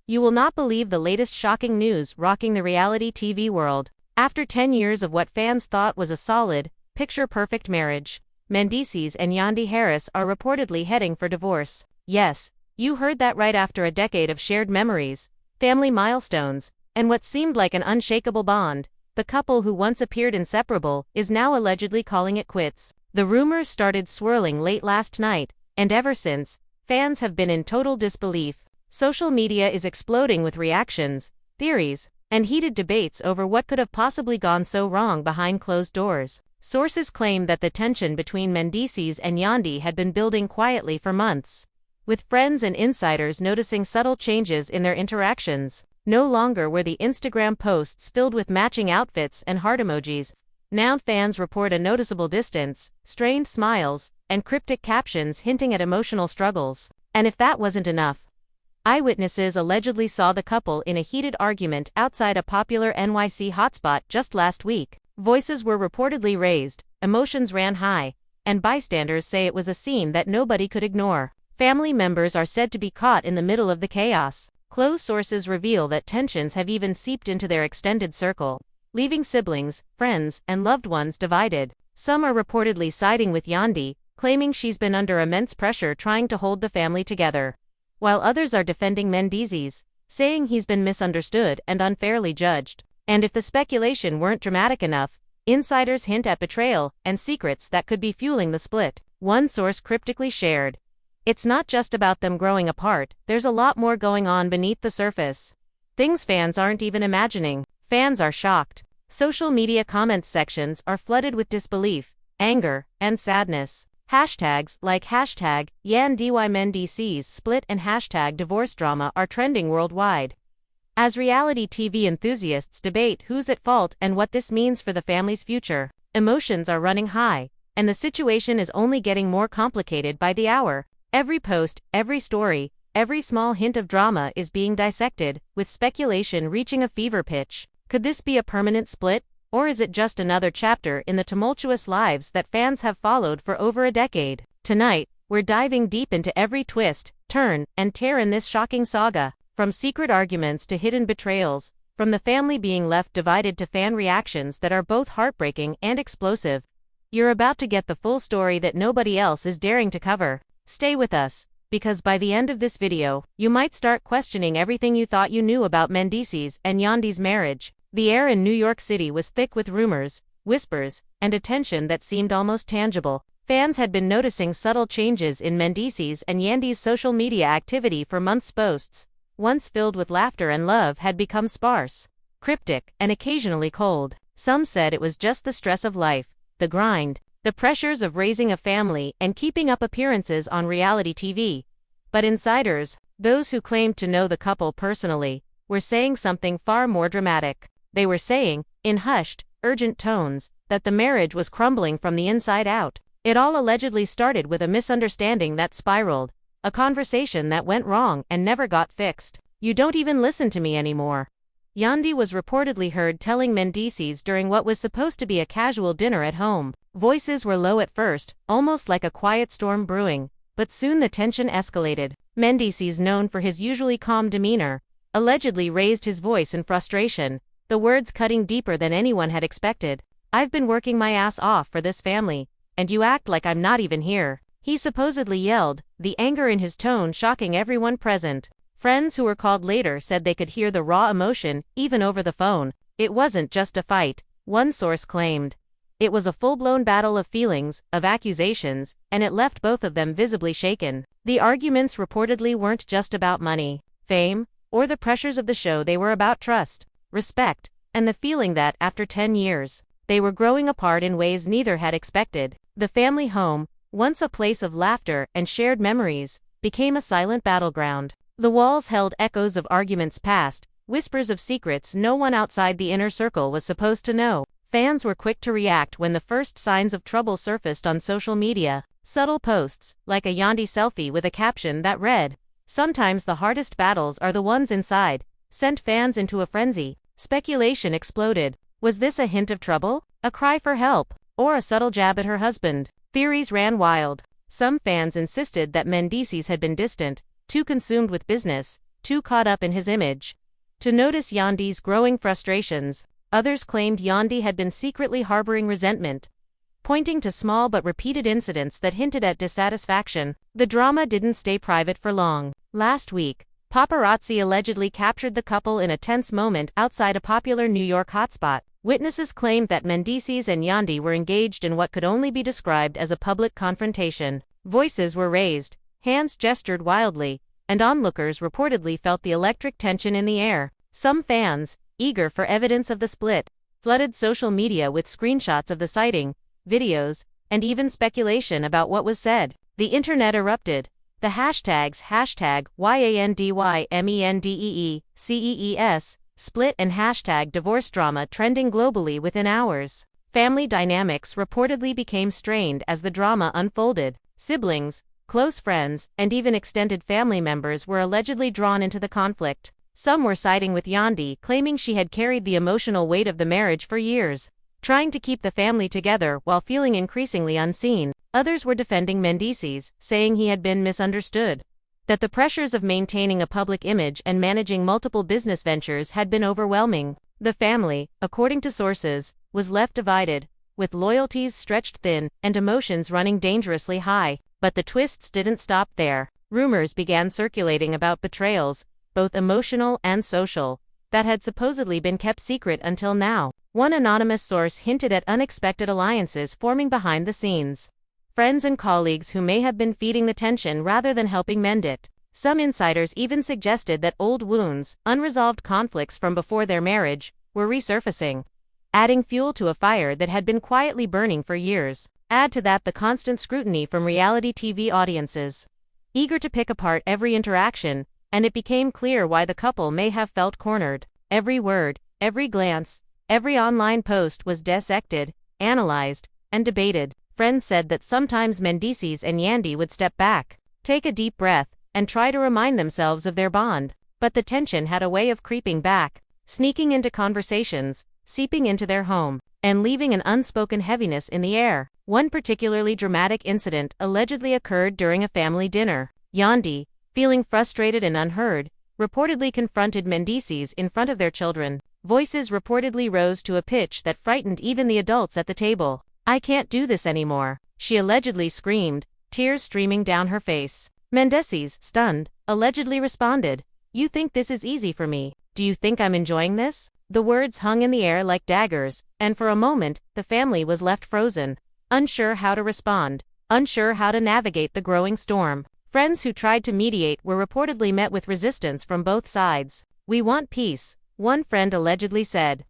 You will not believe the latest shocking news rocking the reality TV world. After 10 years of what fans thought was a solid, picture-perfect marriage, Mendeecees and Yandy Harris are reportedly heading for divorce. Yes, you heard that right. After a decade of shared memories, family milestones, and what seemed like an unshakable bond, the couple who once appeared inseparable is now allegedly calling it quits. The rumors started swirling late last night, and ever since, fans have been in total disbelief. Social media is exploding with reactions, theories, and heated debates over what could have possibly gone so wrong behind closed doors. Sources claim that the tension between Mendeecees and Yandy had been building quietly for months, with friends and insiders noticing subtle changes in their interactions. No longer were the Instagram posts filled with matching outfits and heart emojis. Now fans report a noticeable distance, strained smiles, and cryptic captions hinting at emotional struggles. And if that wasn't enough, eyewitnesses allegedly saw the couple in a heated argument outside a popular NYC hotspot just last week. Voices were reportedly raised, emotions ran high, and bystanders say it was a scene that nobody could ignore. Family members are said to be caught in the middle of the chaos. Close sources reveal that tensions have even seeped into their extended circle, leaving siblings, friends, and loved ones divided. Some are reportedly siding with Yandy, claiming she's been under immense pressure trying to hold the family together, while others are defending Mendeecees, saying he's been misunderstood and unfairly judged. And if the speculation weren't dramatic enough, insiders hint at betrayal and secrets that could be fueling the split. One source cryptically shared, "It's not just about them growing apart, there's a lot more going on beneath the surface. Things fans aren't even imagining." Fans are shocked. Social media comments sections are flooded with disbelief, anger, and sadness. Hashtags like #YandyMendeecees split and #divorce drama are trending worldwide, as reality TV enthusiasts debate who's at fault and what this means for the family's future. Emotions are running high, and the situation is only getting more complicated by the hour. Every post, every story, every small hint of drama is being dissected, with speculation reaching a fever pitch. Could this be a permanent split, or is it just another chapter in the tumultuous lives that fans have followed for over a decade? Tonight, we're diving deep into every twist, turn, and tear in this shocking saga. From secret arguments to hidden betrayals, from the family being left divided to fan reactions that are both heartbreaking and explosive. You're about to get the full story that nobody else is daring to cover. Stay with us, because by the end of this video, you might start questioning everything you thought you knew about Mendeecees and Yandy's marriage. The air in New York City was thick with rumors, whispers, and a tension that seemed almost tangible. Fans had been noticing subtle changes in Mendeecees and Yandy's social media activity for months. Posts, once filled with laughter and love, had become sparse, cryptic, and occasionally cold. Some said it was just the stress of life, the grind, the pressures of raising a family and keeping up appearances on reality TV. But insiders, those who claimed to know the couple personally, were saying something far more dramatic. They were saying, in hushed, urgent tones, that the marriage was crumbling from the inside out. It all allegedly started with a misunderstanding that spiraled, a conversation that went wrong and never got fixed. "You don't even listen to me anymore," Yandy was reportedly heard telling Mendeecees during what was supposed to be a casual dinner at home. Voices were low at first, almost like a quiet storm brewing, but soon the tension escalated. Mendeecees, known for his usually calm demeanor, allegedly raised his voice in frustration, the words cutting deeper than anyone had expected. "I've been working my ass off for this family, and you act like I'm not even here," he supposedly yelled, the anger in his tone shocking everyone present. Friends who were called later said they could hear the raw emotion, even over the phone. It wasn't just a fight, one source claimed. It was a full-blown battle of feelings, of accusations, and it left both of them visibly shaken. The arguments reportedly weren't just about money, fame, or the pressures of the show. They were about trust, respect, and the feeling that, after 10 years, they were growing apart in ways neither had expected. The family home, once a place of laughter and shared memories, became a silent battleground. The walls held echoes of arguments past, whispers of secrets no one outside the inner circle was supposed to know. Fans were quick to react when the first signs of trouble surfaced on social media. Subtle posts, like a Yandy selfie with a caption that read, "Sometimes the hardest battles are the ones inside," sent fans into a frenzy. Speculation exploded. Was this a hint of trouble, a cry for help, or a subtle jab at her husband? Theories ran wild. Some fans insisted that Mendeecees had been distant, too consumed with business, too caught up in his image to notice Yandy's growing frustrations. Others claimed Yandy had been secretly harboring resentment, pointing to small but repeated incidents that hinted at dissatisfaction. The drama didn't stay private for long. Last week, paparazzi allegedly captured the couple in a tense moment outside a popular New York hotspot. Witnesses claimed that Mendeecees and Yandy were engaged in what could only be described as a public confrontation. Voices were raised, hands gestured wildly, and onlookers reportedly felt the electric tension in the air. Some fans, eager for evidence of the split, flooded social media with screenshots of the sighting, videos, and even speculation about what was said. The internet erupted. The hashtags #Yandymendecees split and hashtag divorce drama trending globally within hours. Family dynamics reportedly became strained as the drama unfolded. Siblings, close friends, and even extended family members were allegedly drawn into the conflict. Some were siding with Yandy, claiming she had carried the emotional weight of the marriage for years, trying to keep the family together while feeling increasingly unseen. Others were defending Mendeecees, saying he had been misunderstood, that the pressures of maintaining a public image and managing multiple business ventures had been overwhelming. The family, according to sources, was left divided, with loyalties stretched thin and emotions running dangerously high. But the twists didn't stop there. Rumors began circulating about betrayals, both emotional and social, that had supposedly been kept secret until now. One anonymous source hinted at unexpected alliances forming behind the scenes. Friends and colleagues who may have been feeding the tension rather than helping mend it. Some insiders even suggested that old wounds, unresolved conflicts from before their marriage, were resurfacing, adding fuel to a fire that had been quietly burning for years. Add to that the constant scrutiny from reality TV audiences, eager to pick apart every interaction, and it became clear why the couple may have felt cornered. Every word, every glance, every online post was dissected, analyzed, and debated. Friends said that sometimes Mendeecees and Yandy would step back, take a deep breath, and try to remind themselves of their bond. But the tension had a way of creeping back, sneaking into conversations, seeping into their home, and leaving an unspoken heaviness in the air. One particularly dramatic incident allegedly occurred during a family dinner. Yandy, feeling frustrated and unheard, reportedly confronted Mendeecees in front of their children. Voices reportedly rose to a pitch that frightened even the adults at the table. "I can't do this anymore," she allegedly screamed, tears streaming down her face. Mendeecees, stunned, allegedly responded, "You think this is easy for me? Do you think I'm enjoying this?" The words hung in the air like daggers, and for a moment, the family was left frozen, unsure how to respond, unsure how to navigate the growing storm. Friends who tried to mediate were reportedly met with resistance from both sides. "We want peace," one friend allegedly said.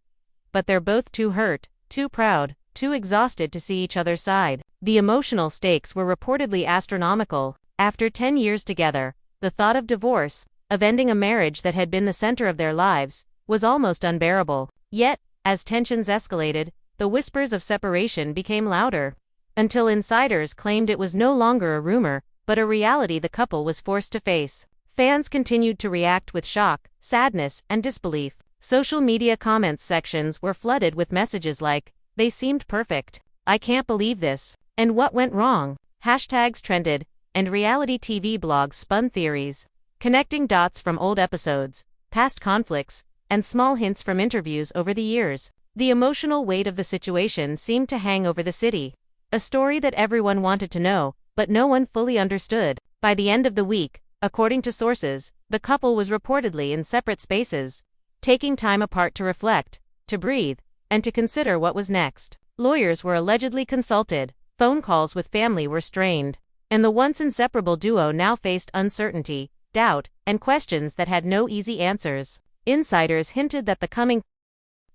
But they're both too hurt, too proud, too exhausted to see each other's side. The emotional stakes were reportedly astronomical. After 10 years together, the thought of divorce, of ending a marriage that had been the center of their lives, was almost unbearable. Yet, as tensions escalated, the whispers of separation became louder, until insiders claimed it was no longer a rumor, but a reality the couple was forced to face. Fans continued to react with shock, sadness, and disbelief. Social media comments sections were flooded with messages like, "They seemed perfect," "I can't believe this," and "What went wrong?" Hashtags trended, and reality TV blogs spun theories, connecting dots from old episodes, past conflicts, and small hints from interviews over the years. The emotional weight of the situation seemed to hang over the city. A story that everyone wanted to know, but no one fully understood. By the end of the week, according to sources, the couple was reportedly in separate spaces, taking time apart to reflect, to breathe, and to consider what was next. Lawyers were allegedly consulted, phone calls with family were strained, and the once inseparable duo now faced uncertainty, doubt, and questions that had no easy answers. Insiders hinted that the coming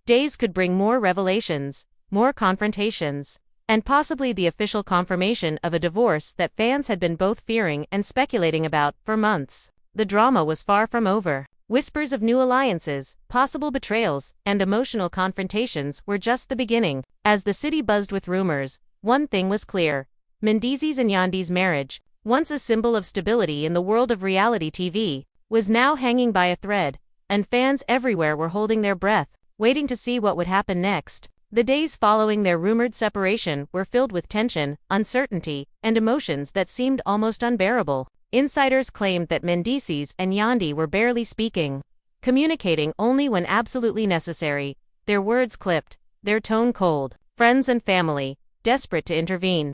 days could bring more revelations, more confrontations, and possibly the official confirmation of a divorce that fans had been both fearing and speculating about for months. The drama was far from over. Whispers of new alliances, possible betrayals, and emotional confrontations were just the beginning. As the city buzzed with rumors, one thing was clear: Mendeecees and Yandy's marriage, once a symbol of stability in the world of reality TV, was now hanging by a thread, and fans everywhere were holding their breath, waiting to see what would happen next. The days following their rumored separation were filled with tension, uncertainty, and emotions that seemed almost unbearable. Insiders claimed that Mendeecees and Yandy were barely speaking, communicating only when absolutely necessary, their words clipped, their tone cold. Friends and family, desperate to intervene,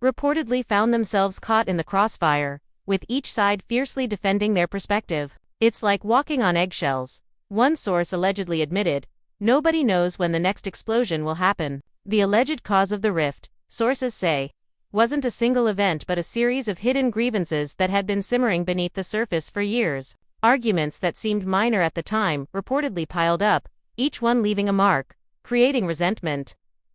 reportedly found themselves caught in the crossfire, with each side fiercely defending their perspective. It's like walking on eggshells. One source allegedly admitted, "Nobody knows when the next explosion will happen." The alleged cause of the rift, sources say, wasn't a single event but a series of hidden grievances that had been simmering beneath the surface for years. Arguments that seemed minor at the time reportedly piled up, each one leaving a mark, creating resentment,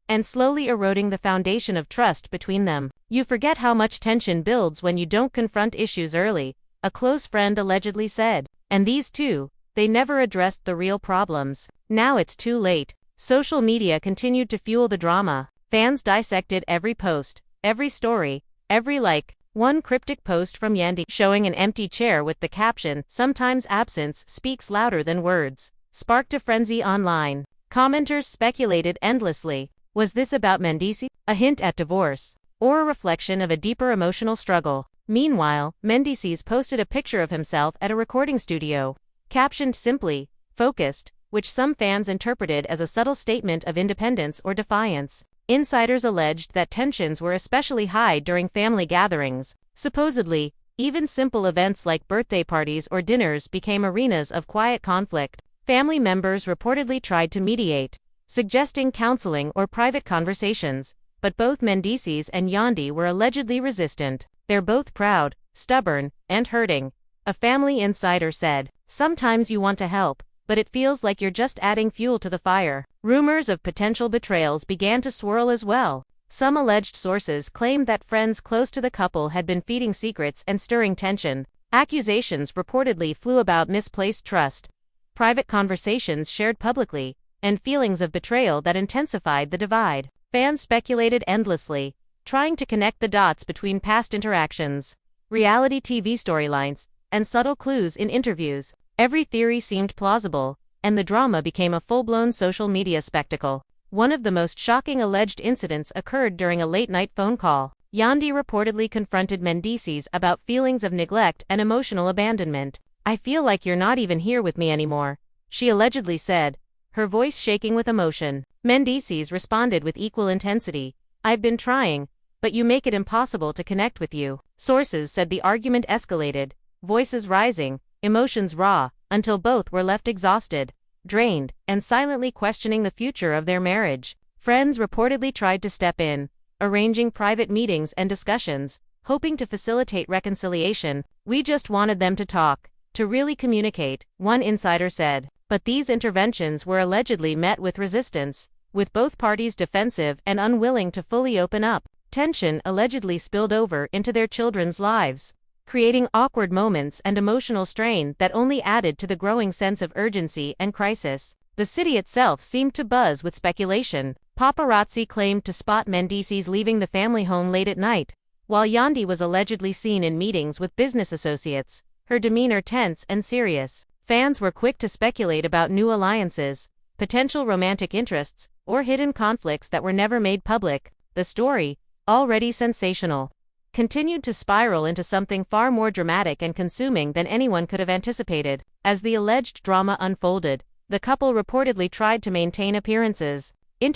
and slowly eroding the foundation of trust between them. "You forget how much tension builds when you don't confront issues early," a close friend allegedly said. And these two, they never addressed the real problems. Now it's too late. Social media continued to fuel the drama. Fans dissected every post, every story, every like. One cryptic post from Yandy showing an empty chair with the caption, "Sometimes absence speaks louder than words," sparked a frenzy online. Commenters speculated endlessly. Was this about Mendeecees, a hint at divorce, or a reflection of a deeper emotional struggle? Meanwhile, Mendeecees posted a picture of himself at a recording studio, captioned simply, "Focused," which some fans interpreted as a subtle statement of independence or defiance. Insiders alleged that tensions were especially high during family gatherings. Supposedly, even simple events like birthday parties or dinners became arenas of quiet conflict. Family members reportedly tried to mediate, suggesting counseling or private conversations, but both Mendeecees and Yandy were allegedly resistant. "They're both proud, stubborn, and hurting," a family insider said. "Sometimes you want to help, but it feels like you're just adding fuel to the fire." Rumors of potential betrayals began to swirl as well. Some alleged sources claimed that friends close to the couple had been feeding secrets and stirring tension. Accusations reportedly flew about misplaced trust, private conversations shared publicly, and feelings of betrayal that intensified the divide. Fans speculated endlessly, trying to connect the dots between past interactions, reality TV storylines, and subtle clues in interviews. Every theory seemed plausible, and the drama became a full-blown social media spectacle. One of the most shocking alleged incidents occurred during a late-night phone call. Yandy reportedly confronted Mendeecees about feelings of neglect and emotional abandonment. "I feel like you're not even here with me anymore," she allegedly said, her voice shaking with emotion. Mendeecees responded with equal intensity, "I've been trying, but you make it impossible to connect with you." Sources said the argument escalated, voices rising, emotions raw, until both were left exhausted, drained, and silently questioning the future of their marriage. Friends reportedly tried to step in, arranging private meetings and discussions, hoping to facilitate reconciliation. "We just wanted them to talk, to really communicate," one insider said. But these interventions were allegedly met with resistance, with both parties defensive and unwilling to fully open up. Tension allegedly spilled over into their children's lives, creating awkward moments and emotional strain that only added to the growing sense of urgency and crisis. The city itself seemed to buzz with speculation. Paparazzi claimed to spot Mendeecees leaving the family home late at night, while Yandy was allegedly seen in meetings with business associates, her demeanor tense and serious. Fans were quick to speculate about new alliances, potential romantic interests, or hidden conflicts that were never made public. The story, already sensational, continued to spiral into something far more dramatic and consuming than anyone could have anticipated. As the alleged drama unfolded, the couple reportedly tried to maintain appearances on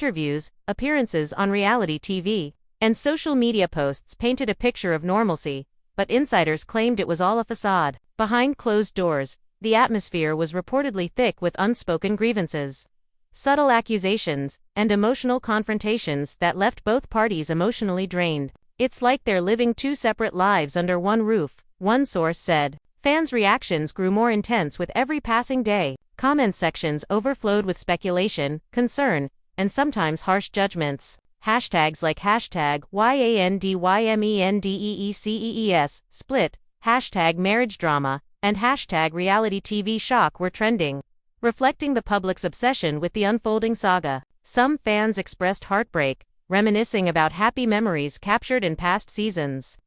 reality TV, and social media posts painted a picture of normalcy, but insiders claimed it was all a facade. Behind closed doors, the atmosphere was reportedly thick with unspoken grievances, subtle accusations, and emotional confrontations that left both parties emotionally drained. "It's like they're living two separate lives under one roof," one source said. Fans' reactions grew more intense with every passing day. Comment sections overflowed with speculation, concern, and sometimes harsh judgments. Hashtags like #YANDYMENDEECEES, split, #marriage-drama, and #reality TV shock were trending, reflecting the public's obsession with the unfolding saga. Some fans expressed heartbreak, reminiscing about happy memories captured in past seasons,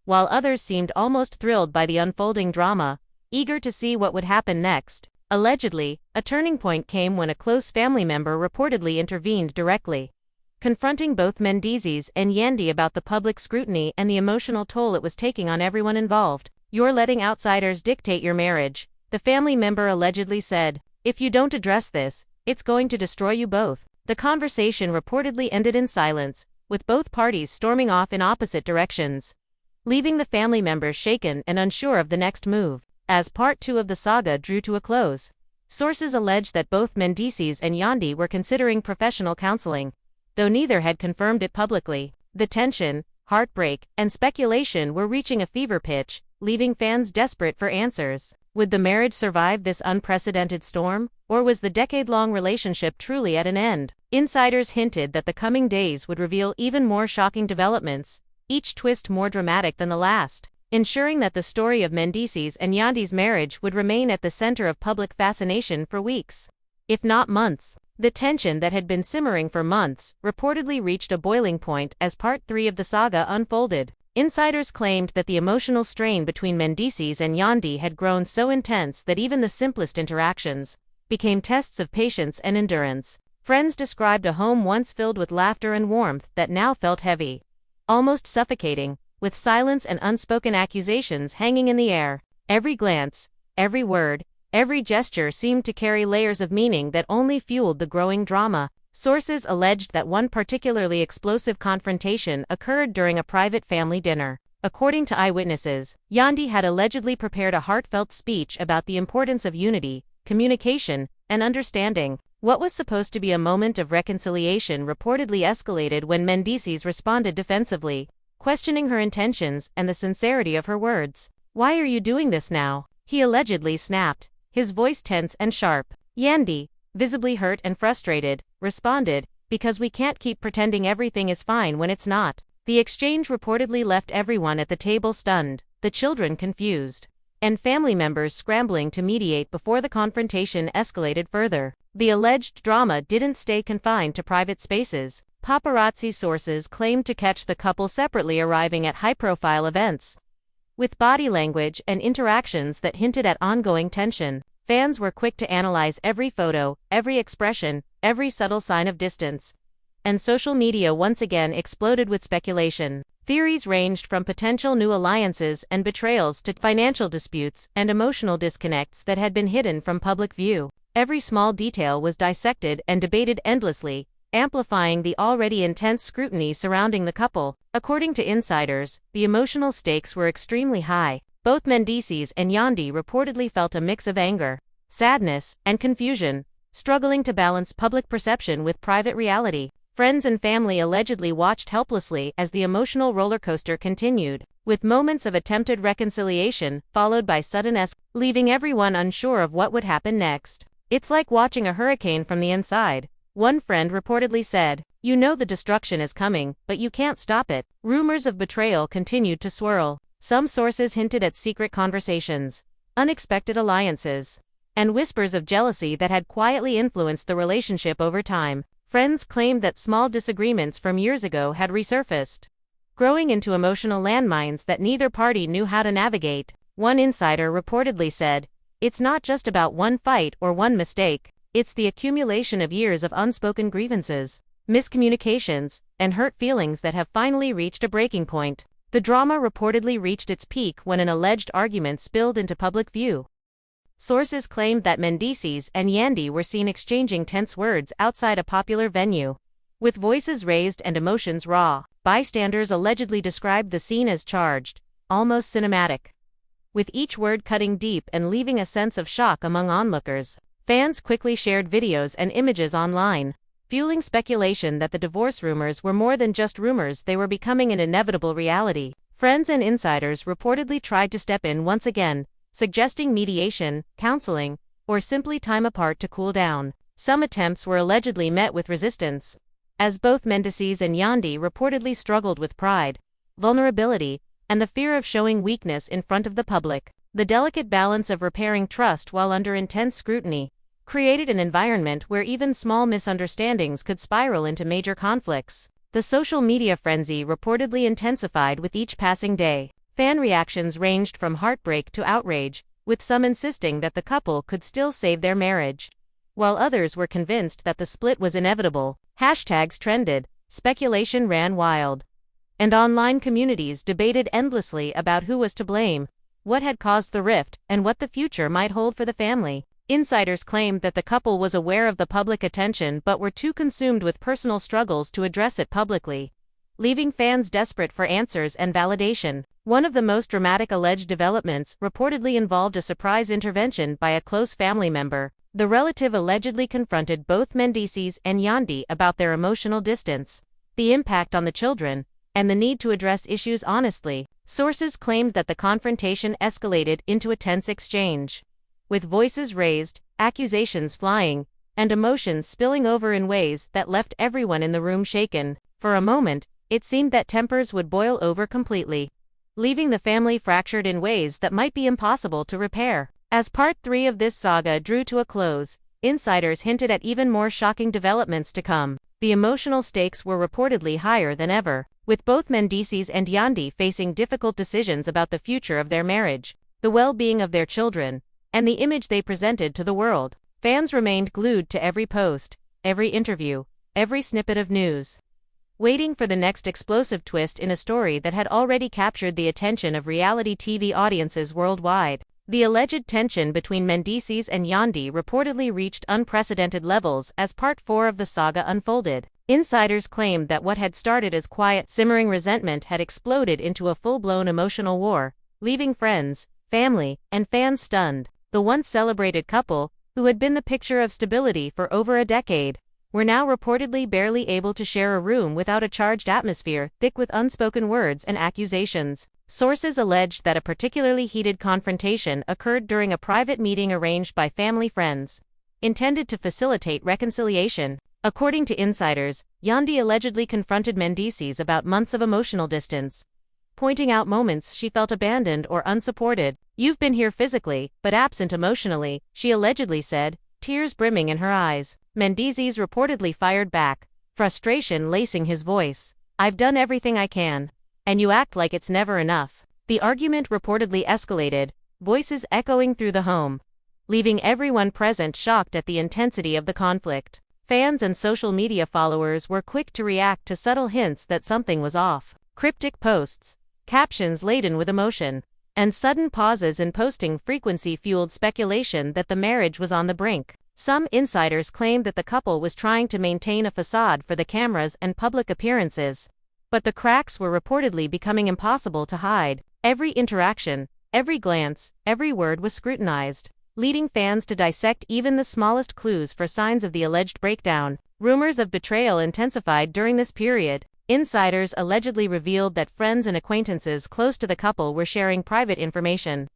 while others seemed almost thrilled by the unfolding drama, eager to see what would happen next. Allegedly, a turning point came when a close family member reportedly intervened directly, confronting both Mendeecees and Yandy about the public scrutiny and the emotional toll it was taking on everyone involved. "You're letting outsiders dictate your marriage," the family member allegedly said. "If you don't address this, it's going to destroy you both." The conversation reportedly ended in silence, with both parties storming off in opposite directions, leaving the family members shaken and unsure of the next move. As part 2 of the saga drew to a close, sources allege that both Mendeecees and Yandy were considering professional counseling, though neither had confirmed it publicly. The tension, heartbreak, and speculation were reaching a fever pitch, leaving fans desperate for answers. Would the marriage survive this unprecedented storm, or was the decade-long relationship truly at an end? Insiders hinted that the coming days would reveal even more shocking developments, each twist more dramatic than the last, ensuring that the story of Mendeecees and Yandy's marriage would remain at the center of public fascination for weeks, if not months. The tension that had been simmering for months reportedly reached a boiling point as part 3 of the saga unfolded. Insiders claimed that the emotional strain between Mendeecees and Yandy had grown so intense that even the simplest interactions became tests of patience and endurance. Friends described a home once filled with laughter and warmth that now felt heavy, almost suffocating, with silence and unspoken accusations hanging in the air. Every glance, every word, every gesture seemed to carry layers of meaning that only fueled the growing drama. Sources alleged that one particularly explosive confrontation occurred during a private family dinner. According to eyewitnesses, Yandy had allegedly prepared a heartfelt speech about the importance of unity, communication, and understanding. What was supposed to be a moment of reconciliation reportedly escalated when Mendeecees responded defensively, questioning her intentions and the sincerity of her words. "Why are you doing this now?" he allegedly snapped, his voice tense and sharp. Yandy, visibly hurt and frustrated, responded, "Because we can't keep pretending everything is fine when it's not." The exchange reportedly left everyone at the table stunned, the children confused, and family members scrambling to mediate before the confrontation escalated further. The alleged drama didn't stay confined to private spaces. Paparazzi sources claimed to catch the couple separately arriving at high-profile events, with body language and interactions that hinted at ongoing tension. Fans were quick to analyze every photo, every expression, every subtle sign of distance, and social media once again exploded with speculation. Theories ranged from potential new alliances and betrayals to financial disputes and emotional disconnects that had been hidden from public view. Every small detail was dissected and debated endlessly, amplifying the already intense scrutiny surrounding the couple. According to insiders, the emotional stakes were extremely high. Both Mendeecees and Yandy reportedly felt a mix of anger, sadness, and confusion, struggling to balance public perception with private reality. Friends and family allegedly watched helplessly as the emotional roller coaster continued, with moments of attempted reconciliation followed by sudden leaving everyone unsure of what would happen next. "It's like watching a hurricane from the inside," one friend reportedly said. "You know the destruction is coming, but you can't stop it." Rumors of betrayal continued to swirl. Some sources hinted at secret conversations, unexpected alliances, and whispers of jealousy that had quietly influenced the relationship over time. Friends claimed that small disagreements from years ago had resurfaced, growing into emotional landmines that neither party knew how to navigate. One insider reportedly said, "It's not just about one fight or one mistake, it's the accumulation of years of unspoken grievances, miscommunications, and hurt feelings that have finally reached a breaking point." The drama reportedly reached its peak when an alleged argument spilled into public view. Sources claimed that Mendeecees and Yandy were seen exchanging tense words outside a popular venue, with voices raised and emotions raw. Bystanders allegedly described the scene as charged, almost cinematic, with each word cutting deep and leaving a sense of shock among onlookers. Fans quickly shared videos and images online, fueling speculation that the divorce rumors were more than just rumors, they were becoming an inevitable reality. Friends and insiders reportedly tried to step in once again, suggesting mediation, counseling, or simply time apart to cool down. Some attempts were allegedly met with resistance, as both Mendeecees and Yandy reportedly struggled with pride, vulnerability, and the fear of showing weakness in front of the public. The delicate balance of repairing trust while under intense scrutiny created an environment where even small misunderstandings could spiral into major conflicts. The social media frenzy reportedly intensified with each passing day. Fan reactions ranged from heartbreak to outrage, with some insisting that the couple could still save their marriage, while others were convinced that the split was inevitable. Hashtags trended, speculation ran wild, and online communities debated endlessly about who was to blame. what had caused the rift, and what the future might hold for the family. Insiders claimed that the couple was aware of the public attention but were too consumed with personal struggles to address it publicly, leaving fans desperate for answers and validation. One of the most dramatic alleged developments reportedly involved a surprise intervention by a close family member. The relative allegedly confronted both Mendeecees and Yandy about their emotional distance, the impact on the children, and the need to address issues honestly. Sources claimed that the confrontation escalated into a tense exchange, with voices raised, accusations flying, and emotions spilling over in ways that left everyone in the room shaken. For a moment, it seemed that tempers would boil over completely, leaving the family fractured in ways that might be impossible to repair. As part 3 of this saga drew to a close, insiders hinted at even more shocking developments to come. The emotional stakes were reportedly higher than ever, with both Mendeecees and Yandy facing difficult decisions about the future of their marriage, the well-being of their children, and the image they presented to the world. Fans remained glued to every post, every interview, every snippet of news, waiting for the next explosive twist in a story that had already captured the attention of reality TV audiences worldwide. The alleged tension between Mendeecees and Yandy reportedly reached unprecedented levels as part 4 of the saga unfolded. Insiders claimed that what had started as quiet, simmering resentment had exploded into a full-blown emotional war, leaving friends, family, and fans stunned. The once celebrated couple, who had been the picture of stability for over a decade, were now reportedly barely able to share a room without a charged atmosphere, thick with unspoken words and accusations. Sources alleged that a particularly heated confrontation occurred during a private meeting arranged by family friends, intended to facilitate reconciliation. According to insiders, Yandy allegedly confronted Mendeecees about months of emotional distance, pointing out moments she felt abandoned or unsupported. "You've been here physically, but absent emotionally," she allegedly said, tears brimming in her eyes. Mendeecees reportedly fired back, frustration lacing his voice. "I've done everything I can, and you act like it's never enough." The argument reportedly escalated, voices echoing through the home, leaving everyone present shocked at the intensity of the conflict. Fans and social media followers were quick to react to subtle hints that something was off. Cryptic posts, captions laden with emotion, and sudden pauses in posting frequency fueled speculation that the marriage was on the brink. Some insiders claimed that the couple was trying to maintain a facade for the cameras and public appearances, but the cracks were reportedly becoming impossible to hide. Every interaction, every glance, every word was scrutinized, leading fans to dissect even the smallest clues for signs of the alleged breakdown. Rumors of betrayal intensified during this period. Insiders allegedly revealed that friends and acquaintances close to the couple were sharing private information,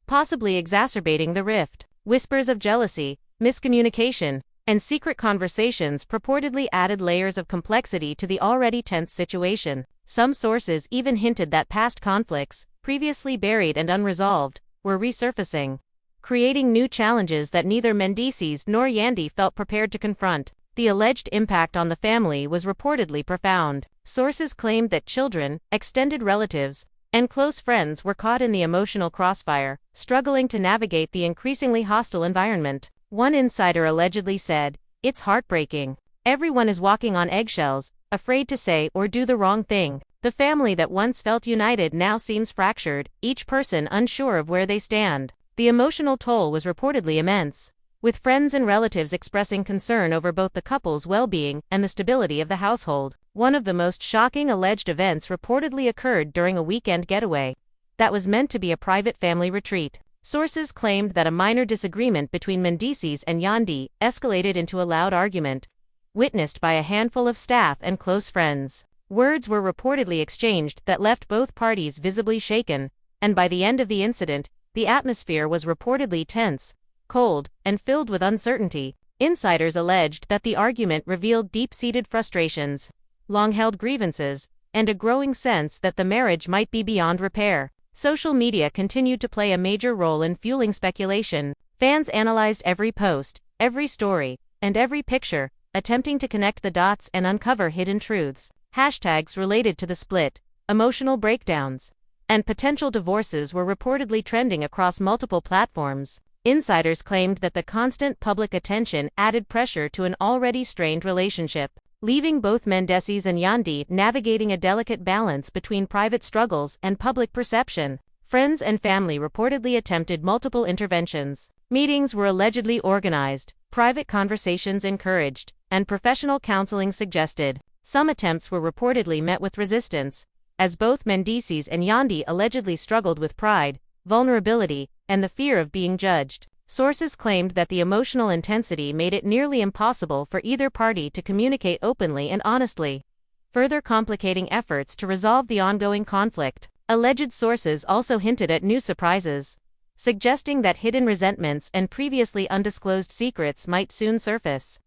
possibly exacerbating the rift. Whispers of jealousy, miscommunication, and secret conversations purportedly added layers of complexity to the already tense situation. Some sources even hinted that past conflicts, previously buried and unresolved, were resurfacing, creating new challenges that neither Mendeecees nor Yandy felt prepared to confront. The alleged impact on the family was reportedly profound. Sources claimed that children, extended relatives, and close friends were caught in the emotional crossfire, struggling to navigate the increasingly hostile environment. One insider allegedly said, "It's heartbreaking. Everyone is walking on eggshells, afraid to say or do the wrong thing. The family that once felt united now seems fractured, each person unsure of where they stand." The emotional toll was reportedly immense, with friends and relatives expressing concern over both the couple's well-being and the stability of the household. One of the most shocking alleged events reportedly occurred during a weekend getaway that was meant to be a private family retreat. Sources claimed that a minor disagreement between Mendeecees and Yandy escalated into a loud argument, witnessed by a handful of staff and close friends. Words were reportedly exchanged that left both parties visibly shaken, and by the end of the incident, the atmosphere was reportedly tense, cold, and filled with uncertainty. Insiders alleged that the argument revealed deep-seated frustrations, long-held grievances, and a growing sense that the marriage might be beyond repair. Social media continued to play a major role in fueling speculation. Fans analyzed every post, every story, and every picture, attempting to connect the dots and uncover hidden truths. Hashtags related to the split, emotional breakdowns, and potential divorces were reportedly trending across multiple platforms. Insiders claimed that the constant public attention added pressure to an already strained relationship, leaving both Mendeecees and Yandy navigating a delicate balance between private struggles and public perception. Friends and family reportedly attempted multiple interventions. Meetings were allegedly organized, private conversations encouraged, and professional counseling suggested. Some attempts were reportedly met with resistance, as both Mendeecees and Yandy allegedly struggled with pride, vulnerability, and the fear of being judged. Sources claimed that the emotional intensity made it nearly impossible for either party to communicate openly and honestly, further complicating efforts to resolve the ongoing conflict. Alleged sources also hinted at new surprises, suggesting that hidden resentments and previously undisclosed secrets might soon surface,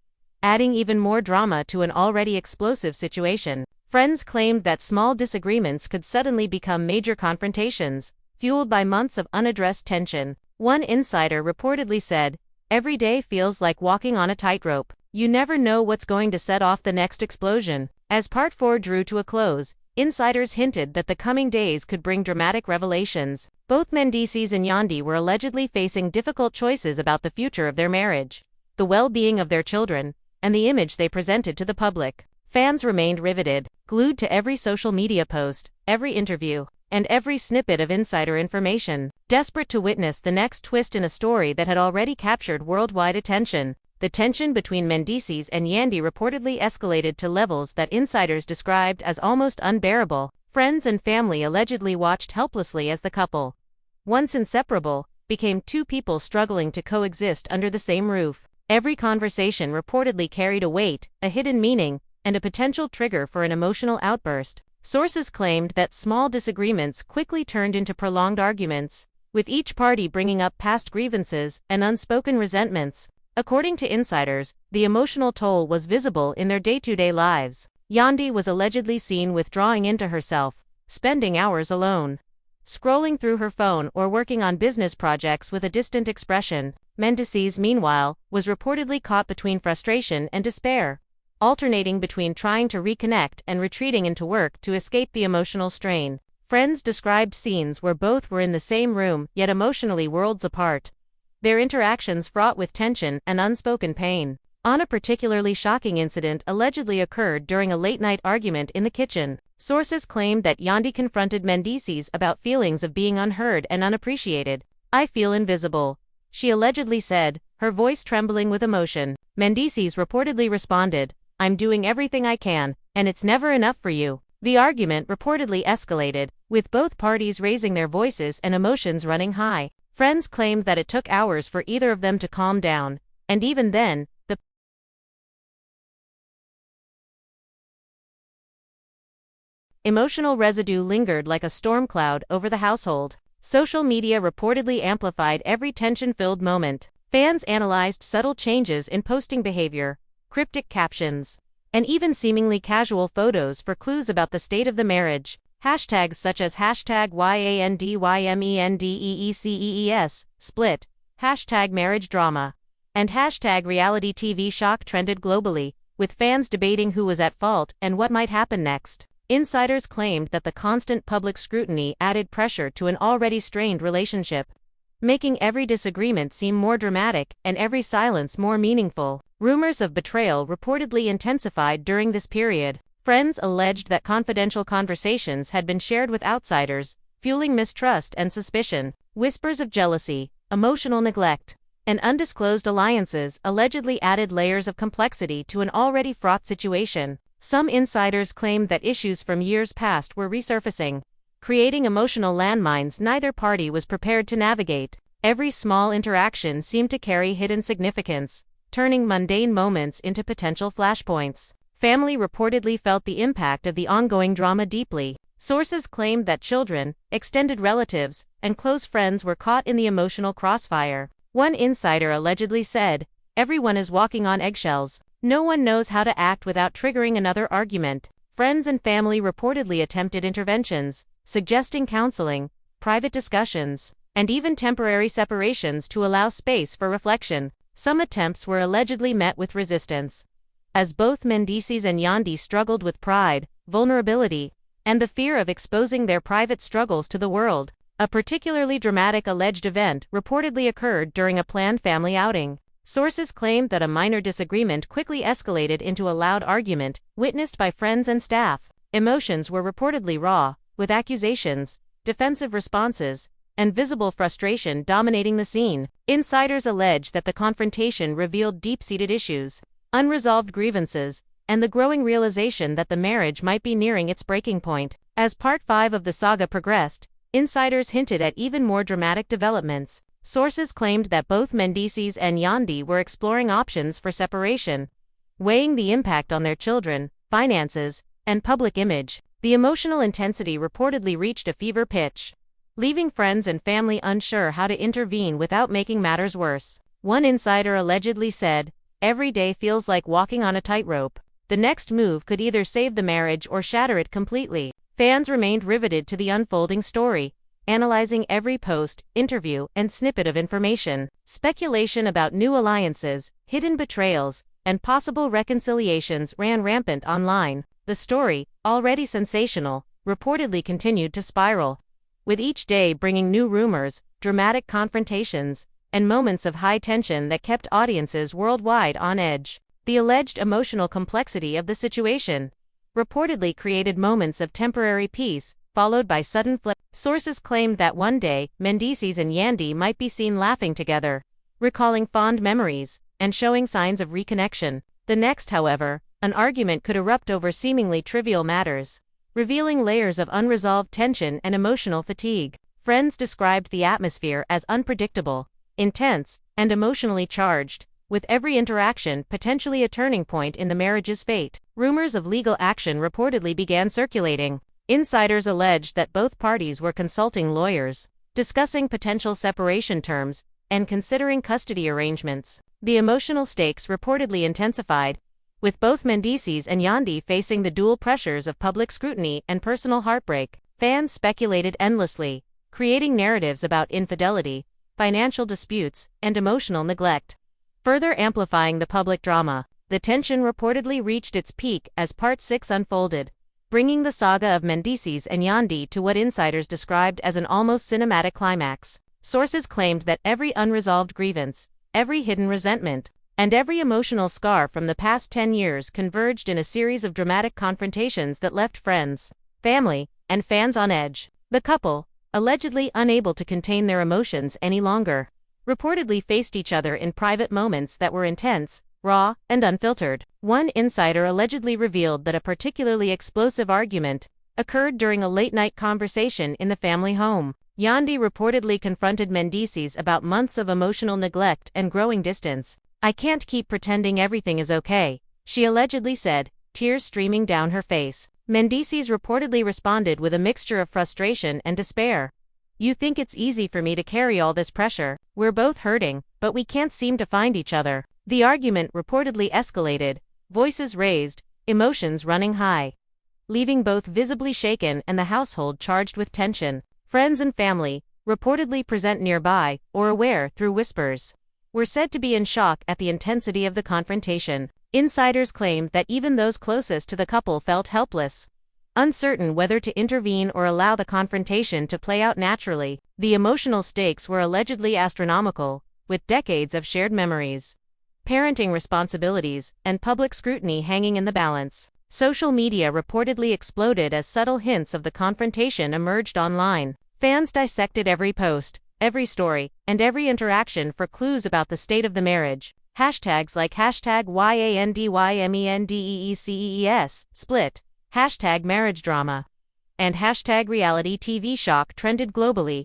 adding even more drama to an already explosive situation. Friends claimed that small disagreements could suddenly become major confrontations, fueled by months of unaddressed tension. One insider reportedly said, "Every day feels like walking on a tightrope. You never know what's going to set off the next explosion." As Part 4 drew to a close, insiders hinted that the coming days could bring dramatic revelations. Both Mendeecees and Yandy were allegedly facing difficult choices about the future of their marriage, the well-being of their children, and the image they presented to the public. Fans remained riveted, glued to every social media post, every interview, and every snippet of insider information, desperate to witness the next twist in a story that had already captured worldwide attention. The tension between Mendeecees and Yandy reportedly escalated to levels that insiders described as almost unbearable. Friends and family allegedly watched helplessly as the couple, once inseparable, became two people struggling to coexist under the same roof. Every conversation reportedly carried a weight, a hidden meaning, and a potential trigger for an emotional outburst. Sources claimed that small disagreements quickly turned into prolonged arguments, with each party bringing up past grievances and unspoken resentments. According to insiders, the emotional toll was visible in their day-to-day lives. Yandy was allegedly seen withdrawing into herself, spending hours alone, scrolling through her phone or working on business projects with a distant expression. Mendeecees, meanwhile, was reportedly caught between frustration and despair, alternating between trying to reconnect and retreating into work to escape the emotional strain. Friends described scenes where both were in the same room, yet emotionally worlds apart, their interactions fraught with tension and unspoken pain. On a particularly shocking incident allegedly occurred during a late-night argument in the kitchen. Sources claimed that Yandy confronted Mendeecees about feelings of being unheard and unappreciated. "I feel invisible," she allegedly said, her voice trembling with emotion. Mendeecees reportedly responded, "I'm doing everything I can, and it's never enough for you." The argument reportedly escalated, with both parties raising their voices and emotions running high. Friends claimed that it took hours for either of them to calm down, and even then, the emotional residue lingered like a storm cloud over the household. Social media reportedly amplified every tension-filled moment. Fans analyzed subtle changes in posting behavior, cryptic captions, and even seemingly casual photos for clues about the state of the marriage. Hashtags such as #YandYmendeecees, split, #marriage-drama, and #reality TV shock trended globally, with fans debating who was at fault and what might happen next. Insiders claimed that the constant public scrutiny added pressure to an already strained relationship, making every disagreement seem more dramatic and every silence more meaningful. Rumors of betrayal reportedly intensified during this period. Friends alleged that confidential conversations had been shared with outsiders, fueling mistrust and suspicion. Whispers of jealousy, emotional neglect, and undisclosed alliances allegedly added layers of complexity to an already fraught situation. Some insiders claimed that issues from years past were resurfacing, creating emotional landmines neither party was prepared to navigate. Every small interaction seemed to carry hidden significance, turning mundane moments into potential flashpoints. Family reportedly felt the impact of the ongoing drama deeply. Sources claimed that children, extended relatives, and close friends were caught in the emotional crossfire. One insider allegedly said, "Everyone is walking on eggshells. No one knows how to act without triggering another argument." Friends and family reportedly attempted interventions, suggesting counseling, private discussions, and even temporary separations to allow space for reflection. Some attempts were allegedly met with resistance, as both Mendeecees and Yandy struggled with pride, vulnerability, and the fear of exposing their private struggles to the world. A particularly dramatic alleged event reportedly occurred during a planned family outing. Sources claimed that a minor disagreement quickly escalated into a loud argument, witnessed by friends and staff. Emotions were reportedly raw, with accusations, defensive responses, and visible frustration dominating the scene. Insiders allege that the confrontation revealed deep-seated issues, unresolved grievances, and the growing realization that the marriage might be nearing its breaking point. As Part 5 of the saga progressed, insiders hinted at even more dramatic developments. Sources claimed that both Mendeecees and Yandy were exploring options for separation, weighing the impact on their children, finances, and public image. The emotional intensity reportedly reached a fever pitch, leaving friends and family unsure how to intervene without making matters worse. One insider allegedly said, "Every day feels like walking on a tightrope. The next move could either save the marriage or shatter it completely." Fans remained riveted to the unfolding story, analyzing every post, interview, and snippet of information. Speculation about new alliances, hidden betrayals, and possible reconciliations ran rampant online. The story, already sensational, reportedly continued to spiral, with each day bringing new rumors, dramatic confrontations, and moments of high tension that kept audiences worldwide on edge. The alleged emotional complexity of the situation reportedly created moments of temporary peace, followed by sudden flips. Sources claimed that one day, Mendeecees and Yandy might be seen laughing together, recalling fond memories, and showing signs of reconnection. The next, however, an argument could erupt over seemingly trivial matters, revealing layers of unresolved tension and emotional fatigue. Friends described the atmosphere as unpredictable, intense, and emotionally charged, with every interaction potentially a turning point in the marriage's fate. Rumors of legal action reportedly began circulating. Insiders alleged that both parties were consulting lawyers, discussing potential separation terms, and considering custody arrangements. The emotional stakes reportedly intensified, with both Mendeecees and Yandy facing the dual pressures of public scrutiny and personal heartbreak. Fans speculated endlessly, creating narratives about infidelity, financial disputes, and emotional neglect, further amplifying the public drama. The tension reportedly reached its peak as Part 6 unfolded, bringing the saga of Mendeecees and Yandy to what insiders described as an almost cinematic climax. Sources claimed that every unresolved grievance, every hidden resentment, and every emotional scar from the past 10 years converged in a series of dramatic confrontations that left friends, family, and fans on edge. The couple, allegedly unable to contain their emotions any longer, reportedly faced each other in private moments that were intense, raw, and unfiltered. One insider allegedly revealed that a particularly explosive argument occurred during a late-night conversation in the family home. Yandy reportedly confronted Mendeecees about months of emotional neglect and growing distance. "I can't keep pretending everything is okay," she allegedly said, tears streaming down her face. Mendeecees reportedly responded with a mixture of frustration and despair. "You think it's easy for me to carry all this pressure? We're both hurting, but we can't seem to find each other." The argument reportedly escalated, voices raised, emotions running high, leaving both visibly shaken and the household charged with tension. Friends and family, reportedly present nearby or aware through whispers, were said to be in shock at the intensity of the confrontation. Insiders claimed that even those closest to the couple felt helpless, uncertain whether to intervene or allow the confrontation to play out naturally. The emotional stakes were allegedly astronomical, with decades of shared memories, parenting responsibilities, and public scrutiny hanging in the balance. Social media reportedly exploded as subtle hints of the confrontation emerged online. Fans dissected every post, every story, and every interaction for clues about the state of the marriage. Hashtags like #YANDYMENDEECEES, split, #marriage-drama, and #reality TV shock trended globally,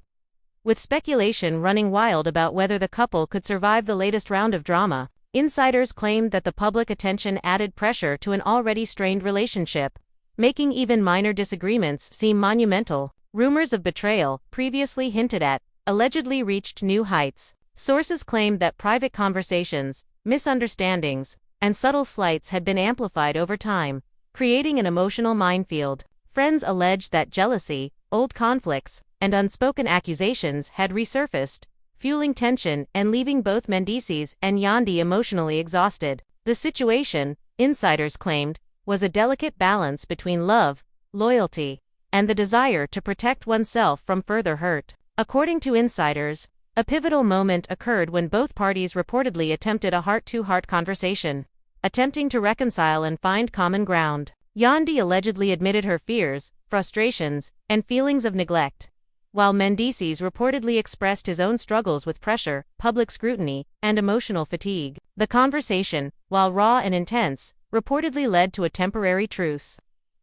with speculation running wild about whether the couple could survive the latest round of drama. Insiders claimed that the public attention added pressure to an already strained relationship, making even minor disagreements seem monumental. Rumors of betrayal, previously hinted at, allegedly reached new heights. Sources claimed that private conversations, misunderstandings, and subtle slights had been amplified over time, creating an emotional minefield. Friends alleged that jealousy, old conflicts, and unspoken accusations had resurfaced, fueling tension and leaving both Mendeecees and Yandy emotionally exhausted. The situation, insiders claimed, was a delicate balance between love, loyalty, and the desire to protect oneself from further hurt. According to insiders, a pivotal moment occurred when both parties reportedly attempted a heart-to-heart conversation, attempting to reconcile and find common ground. Yandy allegedly admitted her fears, frustrations, and feelings of neglect, while Mendeecees reportedly expressed his own struggles with pressure, public scrutiny, and emotional fatigue. The conversation, while raw and intense, reportedly led to a temporary truce.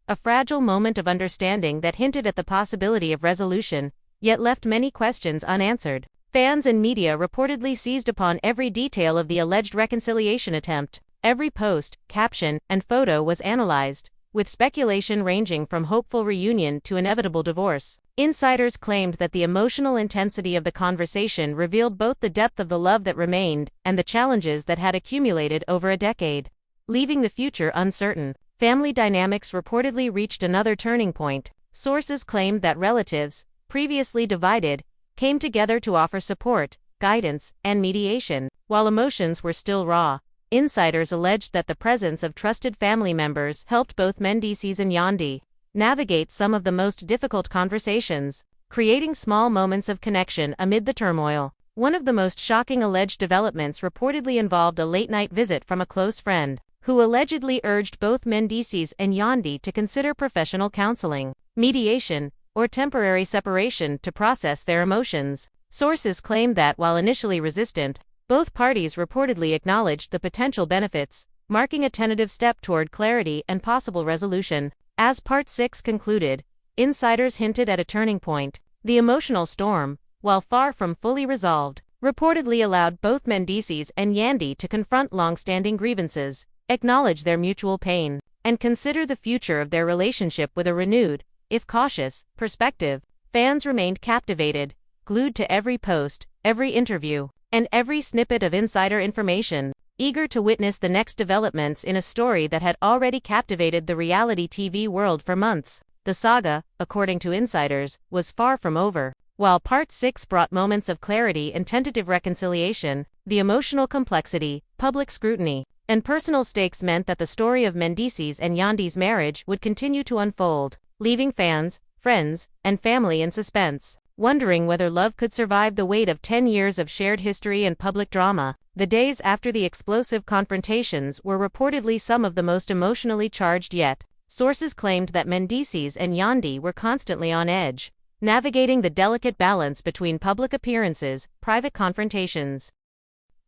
A fragile moment of understanding that hinted at the possibility of resolution, yet left many questions unanswered. Fans and media reportedly seized upon every detail of the alleged reconciliation attempt. Every post, caption, and photo was analyzed, with speculation ranging from hopeful reunion to inevitable divorce. Insiders claimed that the emotional intensity of the conversation revealed both the depth of the love that remained and the challenges that had accumulated over a decade, leaving the future uncertain. Family dynamics reportedly reached another turning point. Sources claimed that relatives, previously divided, came together to offer support, guidance, and mediation. While emotions were still raw, insiders alleged that the presence of trusted family members helped both Mendeecees and Yandy navigate some of the most difficult conversations, creating small moments of connection amid the turmoil. One of the most shocking alleged developments reportedly involved a late-night visit from a close friend, who allegedly urged both Mendeecees and Yandy to consider professional counseling, mediation, or temporary separation to process their emotions. Sources claim that while initially resistant, both parties reportedly acknowledged the potential benefits, marking a tentative step toward clarity and possible resolution. As Part 6 concluded, insiders hinted at a turning point. The emotional storm, while far from fully resolved, reportedly allowed both Mendeecees and Yandy to confront long-standing grievances, acknowledge their mutual pain, and consider the future of their relationship with a renewed, if cautious, perspective. Fans remained captivated, glued to every post, every interview, and every snippet of insider information, eager to witness the next developments in a story that had already captivated the reality TV world for months. The saga, according to insiders, was far from over. While Part 6 brought moments of clarity and tentative reconciliation, the emotional complexity, public scrutiny, and personal stakes meant that the story of Mendeecees and Yandy's marriage would continue to unfold, leaving fans, friends, and family in suspense, wondering whether love could survive the weight of 10 years of shared history and public drama. The days after the explosive confrontations were reportedly some of the most emotionally charged yet. Sources claimed that Mendeecees and Yandy were constantly on edge, navigating the delicate balance between public appearances, private confrontations,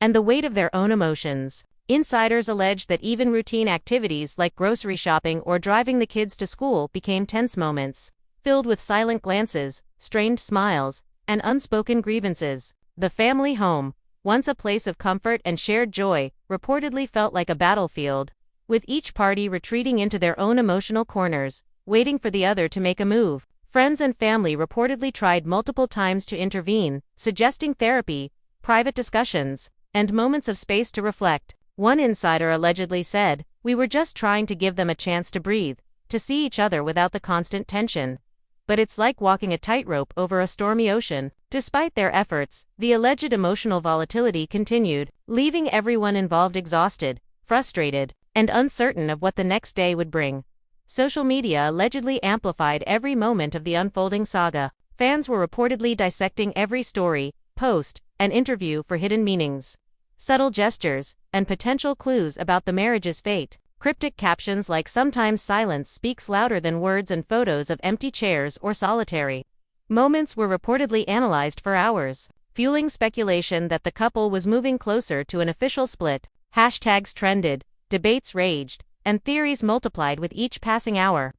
and the weight of their own emotions. Insiders alleged that even routine activities like grocery shopping or driving the kids to school became tense moments, filled with silent glances, strained smiles, and unspoken grievances. The family home, once a place of comfort and shared joy, reportedly felt like a battlefield, with each party retreating into their own emotional corners, waiting for the other to make a move. Friends and family reportedly tried multiple times to intervene, suggesting therapy, private discussions, and moments of space to reflect. One insider allegedly said, "We were just trying to give them a chance to breathe, to see each other without the constant tension. But it's like walking a tightrope over a stormy ocean." Despite their efforts, the alleged emotional volatility continued, leaving everyone involved exhausted, frustrated, and uncertain of what the next day would bring. Social media allegedly amplified every moment of the unfolding saga. Fans were reportedly dissecting every story, post, and interview for hidden meanings, subtle gestures, and potential clues about the marriage's fate. Cryptic captions like "Sometimes silence speaks louder than words" and photos of empty chairs or solitary moments were reportedly analyzed for hours, fueling speculation that the couple was moving closer to an official split. Hashtags trended, debates raged, and theories multiplied with each passing hour,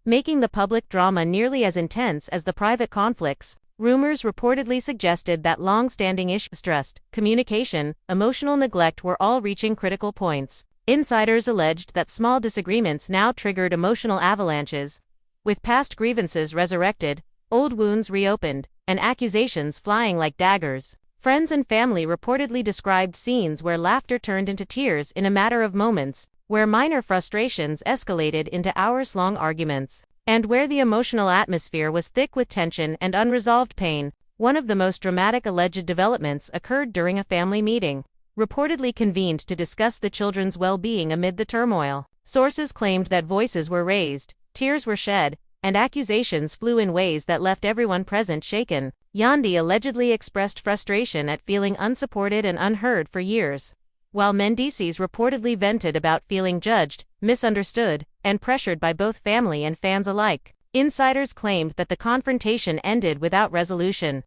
making the public drama nearly as intense as the private conflicts. Rumors reportedly suggested that long-standing issues, trust, communication, emotional neglect were all reaching critical points. Insiders alleged that small disagreements now triggered emotional avalanches, with past grievances resurrected, old wounds reopened, and accusations flying like daggers. Friends and family reportedly described scenes where laughter turned into tears in a matter of moments, where minor frustrations escalated into hours-long arguments, and where the emotional atmosphere was thick with tension and unresolved pain. One of the most dramatic alleged developments occurred during a family meeting, reportedly convened to discuss the children's well-being amid the turmoil. Sources claimed that voices were raised, tears were shed, and accusations flew in ways that left everyone present shaken. Yandy allegedly expressed frustration at feeling unsupported and unheard for years, while Mendeecees reportedly vented about feeling judged, misunderstood, and pressured by both family and fans alike. Insiders claimed that the confrontation ended without resolution,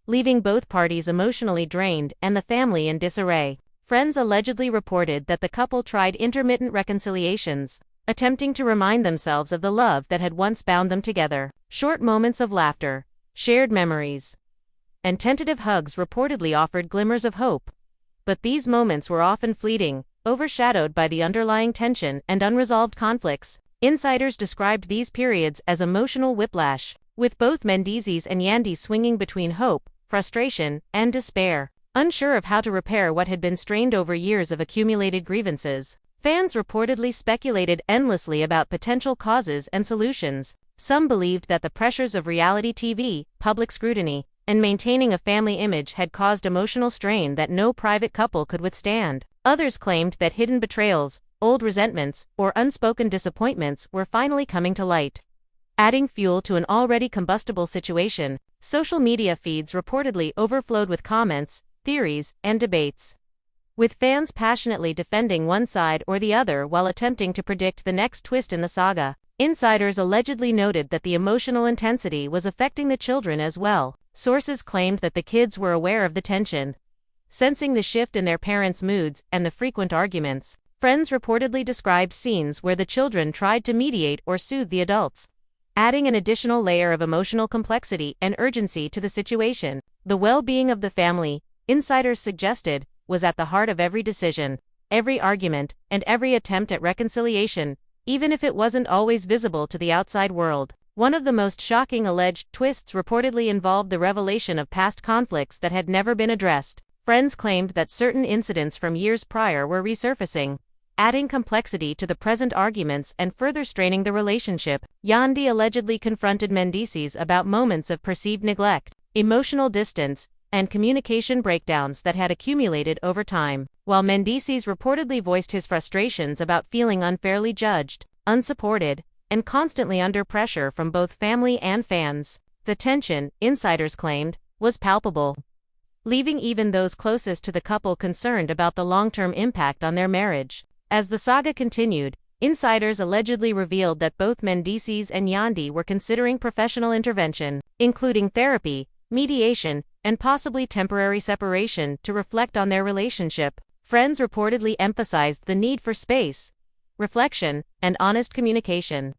leaving both parties emotionally drained and the family in disarray. Friends allegedly reported that the couple tried intermittent reconciliations, attempting to remind themselves of the love that had once bound them together. Short moments of laughter, shared memories, and tentative hugs reportedly offered glimmers of hope. But these moments were often fleeting, overshadowed by the underlying tension and unresolved conflicts. Insiders described these periods as emotional whiplash, with both Mendeecees and Yandy swinging between hope, frustration, and despair, unsure of how to repair what had been strained over years of accumulated grievances. Fans reportedly speculated endlessly about potential causes and solutions. Some believed that the pressures of reality TV, public scrutiny, and maintaining a family image had caused emotional strain that no private couple could withstand. Others claimed that hidden betrayals, old resentments, or unspoken disappointments were finally coming to light. Adding fuel to an already combustible situation, social media feeds reportedly overflowed with comments, theories, and debates, with fans passionately defending one side or the other while attempting to predict the next twist in the saga. Insiders allegedly noted that the emotional intensity was affecting the children as well. Sources claimed that the kids were aware of the tension, sensing the shift in their parents' moods and the frequent arguments. Friends reportedly described scenes where the children tried to mediate or soothe the adults, adding an additional layer of emotional complexity and urgency to the situation. The well-being of the family, insiders suggested, was at the heart of every decision, every argument, and every attempt at reconciliation, even if it wasn't always visible to the outside world. One of the most shocking alleged twists reportedly involved the revelation of past conflicts that had never been addressed. Friends claimed that certain incidents from years prior were resurfacing, adding complexity to the present arguments and further straining the relationship. Yandy allegedly confronted Mendeecees about moments of perceived neglect, emotional distance, and communication breakdowns that had accumulated over time, while Mendeecees reportedly voiced his frustrations about feeling unfairly judged, unsupported, and constantly under pressure from both family and fans. The tension, insiders claimed, was palpable, leaving even those closest to the couple concerned about the long-term impact on their marriage. As the saga continued, insiders allegedly revealed that both Mendeecees and Yandy were considering professional intervention, including therapy, mediation, and possibly temporary separation to reflect on their relationship. Friends reportedly emphasized the need for space, reflection, and honest communication,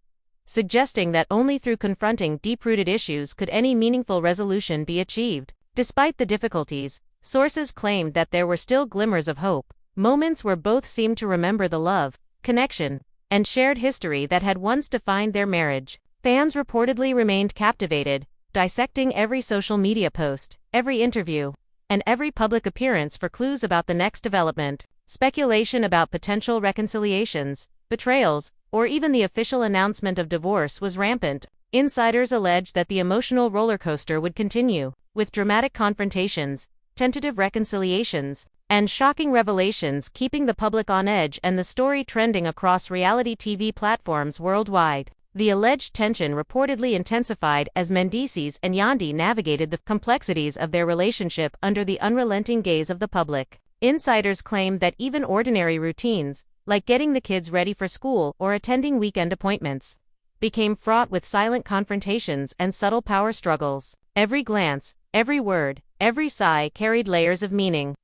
suggesting that only through confronting deep-rooted issues could any meaningful resolution be achieved. Despite the difficulties, sources claimed that there were still glimmers of hope, moments where both seemed to remember the love, connection, and shared history that had once defined their marriage. Fans reportedly remained captivated, dissecting every social media post, every interview, and every public appearance for clues about the next development. Speculation about potential reconciliations, betrayals, or even the official announcement of divorce was rampant. Insiders alleged that the emotional roller coaster would continue, with dramatic confrontations, tentative reconciliations, and shocking revelations keeping the public on edge and the story trending across reality TV platforms worldwide. The alleged tension reportedly intensified as Mendeecees and Yandy navigated the complexities of their relationship under the unrelenting gaze of the public. Insiders claim that even ordinary routines, like getting the kids ready for school or attending weekend appointments, became fraught with silent confrontations and subtle power struggles. Every glance, every word, every sigh carried layers of meaning,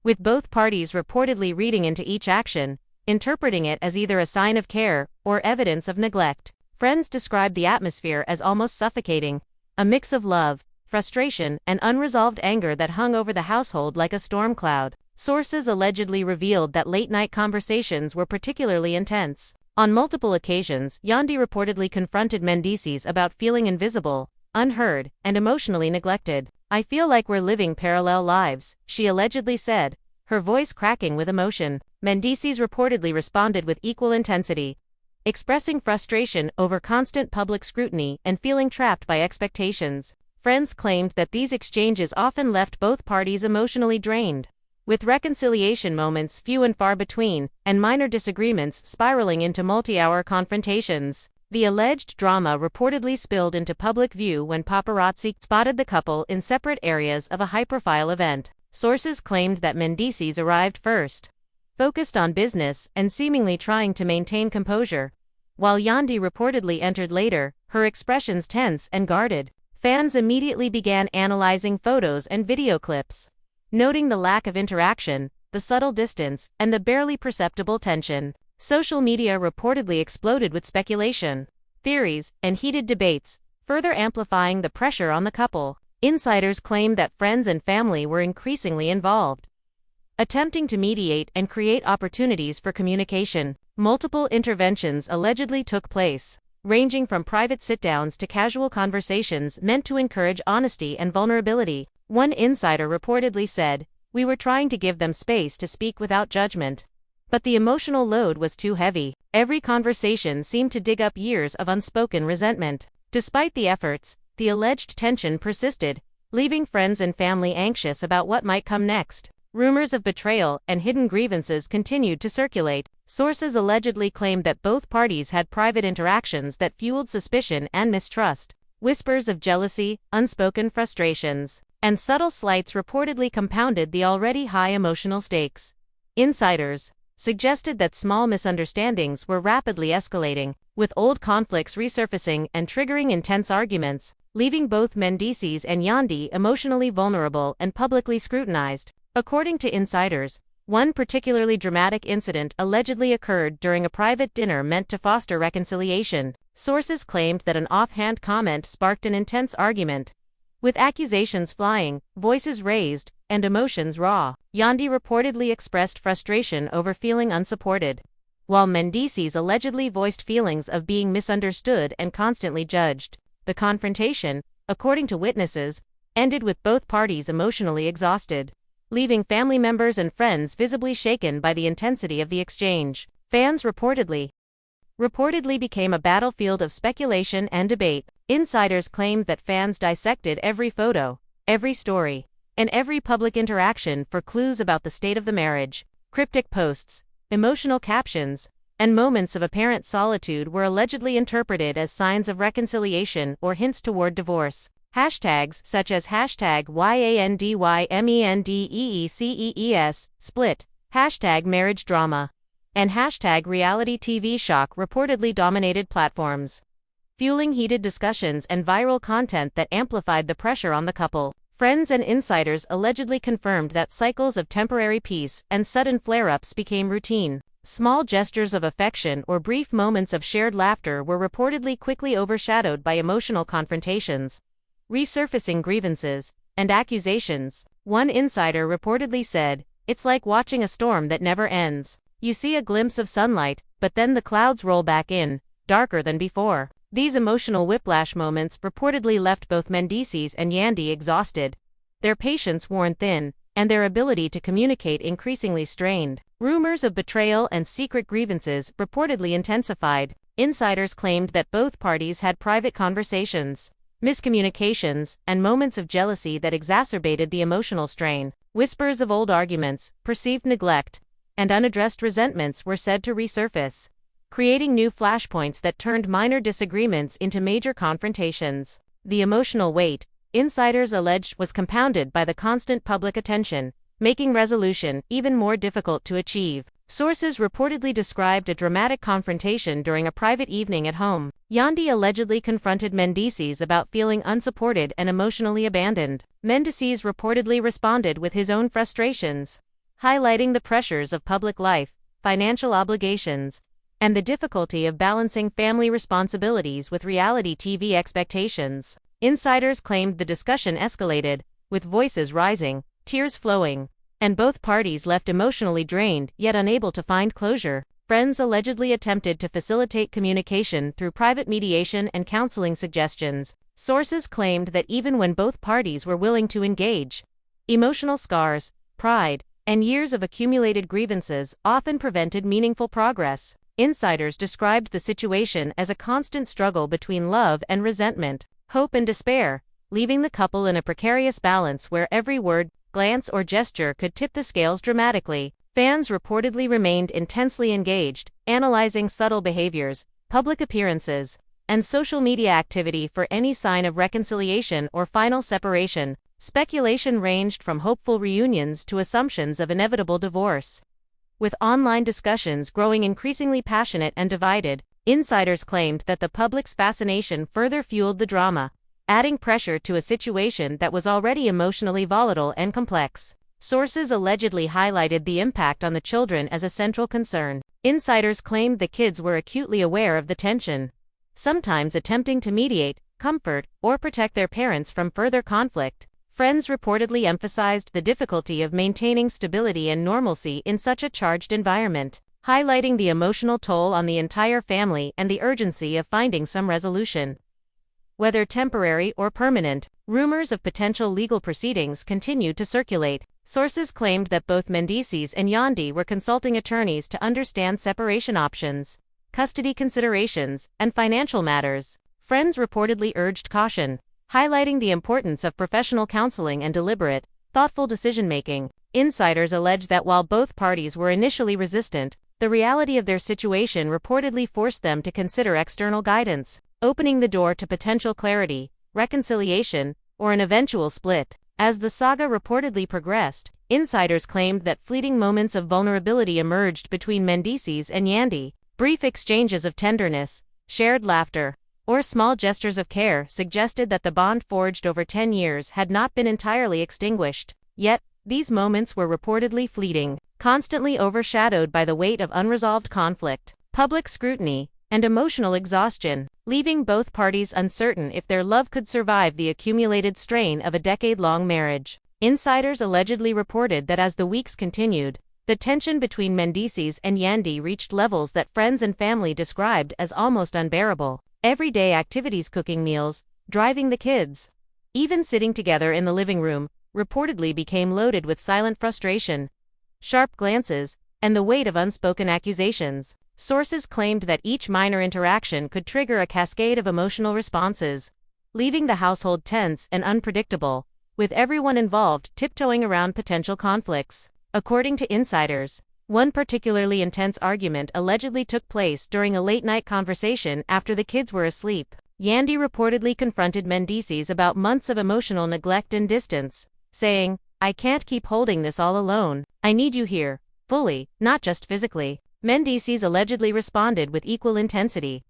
with both parties reportedly reading into each action, interpreting it as either a sign of care or evidence of neglect. Friends described the atmosphere as almost suffocating, a mix of love, frustration, and unresolved anger that hung over the household like a storm cloud. Sources allegedly revealed that late-night conversations were particularly intense. On multiple occasions, Yandy reportedly confronted Mendeecees about feeling invisible, unheard, and emotionally neglected. "I feel like we're living parallel lives," she allegedly said, her voice cracking with emotion. Mendeecees reportedly responded with equal intensity, expressing frustration over constant public scrutiny and feeling trapped by expectations. Friends claimed that these exchanges often left both parties emotionally drained, with reconciliation moments few and far between, and minor disagreements spiraling into multi-hour confrontations. The alleged drama reportedly spilled into public view when paparazzi spotted the couple in separate areas of a high-profile event. Sources claimed that Mendeecees arrived first, focused on business and seemingly trying to maintain composure, while Yandy reportedly entered later, her expressions tense and guarded. Fans immediately began analyzing photos and video clips, noting the lack of interaction, the subtle distance, and the barely perceptible tension. Social media reportedly exploded with speculation, theories, and heated debates, further amplifying the pressure on the couple. Insiders claimed that friends and family were increasingly involved, attempting to mediate and create opportunities for communication. Multiple interventions allegedly took place, ranging from private sit-downs to casual conversations meant to encourage honesty and vulnerability. One insider reportedly said, "We were trying to give them space to speak without judgment, but the emotional load was too heavy." Every conversation seemed to dig up years of unspoken resentment. Despite the efforts, the alleged tension persisted, leaving friends and family anxious about what might come next. Rumors of betrayal and hidden grievances continued to circulate. Sources allegedly claimed that both parties had private interactions that fueled suspicion and mistrust. Whispers of jealousy, unspoken frustrations, and subtle slights reportedly compounded the already high emotional stakes. Insiders suggested that small misunderstandings were rapidly escalating, with old conflicts resurfacing and triggering intense arguments, leaving both Mendeecees and Yandy emotionally vulnerable and publicly scrutinized. According to insiders, one particularly dramatic incident allegedly occurred during a private dinner meant to foster reconciliation. Sources claimed that an offhand comment sparked an intense argument, with accusations flying, voices raised, and emotions raw. Yandy reportedly expressed frustration over feeling unsupported, while Mendeecees allegedly voiced feelings of being misunderstood and constantly judged. The confrontation, according to witnesses, ended with both parties emotionally exhausted, leaving family members and friends visibly shaken by the intensity of the exchange. Fans reportedly became a battlefield of speculation and debate. Insiders claimed that fans dissected every photo, every story, and every public interaction for clues about the state of the marriage. Cryptic posts, emotional captions, and moments of apparent solitude were allegedly interpreted as signs of reconciliation or hints toward divorce. Hashtags such as #YandYMendeecees split, #marriage-drama, and #reality TV shock reportedly dominated platforms, fueling heated discussions and viral content that amplified the pressure on the couple. Friends and insiders allegedly confirmed that cycles of temporary peace and sudden flare-ups became routine. Small gestures of affection or brief moments of shared laughter were reportedly quickly overshadowed by emotional confrontations, resurfacing grievances and accusations. One insider reportedly said, "It's like watching a storm that never ends. You see a glimpse of sunlight, but then the clouds roll back in, darker than before." These emotional whiplash moments reportedly left both Mendeecees and Yandy exhausted, their patience worn thin, and their ability to communicate increasingly strained. Rumors of betrayal and secret grievances reportedly intensified. Insiders claimed that both parties had private conversations, miscommunications, and moments of jealousy that exacerbated the emotional strain. Whispers of old arguments, perceived neglect, and unaddressed resentments were said to resurface, creating new flashpoints that turned minor disagreements into major confrontations. The emotional weight, insiders alleged, was compounded by the constant public attention, making resolution even more difficult to achieve. Sources reportedly described a dramatic confrontation during a private evening at home. Yandy allegedly confronted Mendeecees about feeling unsupported and emotionally abandoned. Mendeecees reportedly responded with his own frustrations, highlighting the pressures of public life, financial obligations, and the difficulty of balancing family responsibilities with reality TV expectations. Insiders claimed the discussion escalated, with voices rising, tears flowing, and both parties left emotionally drained yet unable to find closure. Friends allegedly attempted to facilitate communication through private mediation and counseling suggestions. Sources claimed that even when both parties were willing to engage, emotional scars, pride, and years of accumulated grievances often prevented meaningful progress. Insiders described the situation as a constant struggle between love and resentment, hope and despair, leaving the couple in a precarious balance where every word, glance, or gesture could tip the scales dramatically. Fans reportedly remained intensely engaged, analyzing subtle behaviors, public appearances, and social media activity for any sign of reconciliation or final separation. Speculation ranged from hopeful reunions to assumptions of inevitable divorce. With online discussions growing increasingly passionate and divided, Insiders claimed that the public's fascination further fueled the drama, adding pressure to a situation that was already emotionally volatile and complex. Sources allegedly highlighted the impact on the children as a central concern. Insiders claimed the kids were acutely aware of the tension, sometimes attempting to mediate, comfort, or protect their parents from further conflict. Friends reportedly emphasized the difficulty of maintaining stability and normalcy in such a charged environment, highlighting the emotional toll on the entire family and the urgency of finding some resolution. Whether temporary or permanent, rumors of potential legal proceedings continued to circulate. Sources claimed that both Mendeecees and Yandy were consulting attorneys to understand separation options, custody considerations, and financial matters. Friends reportedly urged caution, highlighting the importance of professional counseling and deliberate, thoughtful decision-making. Insiders allege that while both parties were initially resistant, the reality of their situation reportedly forced them to consider external guidance, opening the door to potential clarity, reconciliation, or an eventual split. As the saga reportedly progressed, insiders claimed that fleeting moments of vulnerability emerged between Mendeecees and Yandy. Brief exchanges of tenderness, shared laughter, or small gestures of care suggested that the bond forged over 10 years had not been entirely extinguished. Yet, these moments were reportedly fleeting, constantly overshadowed by the weight of unresolved conflict, public scrutiny, and emotional exhaustion, leaving both parties uncertain if their love could survive the accumulated strain of a decade-long marriage. Insiders allegedly reported that as the weeks continued, the tension between Mendeecees and Yandy reached levels that friends and family described as almost unbearable. Everyday activities, cooking meals, driving the kids, even sitting together in the living room, reportedly became loaded with silent frustration, sharp glances, and the weight of unspoken accusations. Sources claimed that each minor interaction could trigger a cascade of emotional responses, leaving the household tense and unpredictable, with everyone involved tiptoeing around potential conflicts. According to insiders, one particularly intense argument allegedly took place during a late-night conversation after the kids were asleep. Yandy reportedly confronted Mendeecees about months of emotional neglect and distance, saying, "I can't keep holding this all alone. I need you here, fully, not just physically." Mendeecees allegedly responded with equal intensity,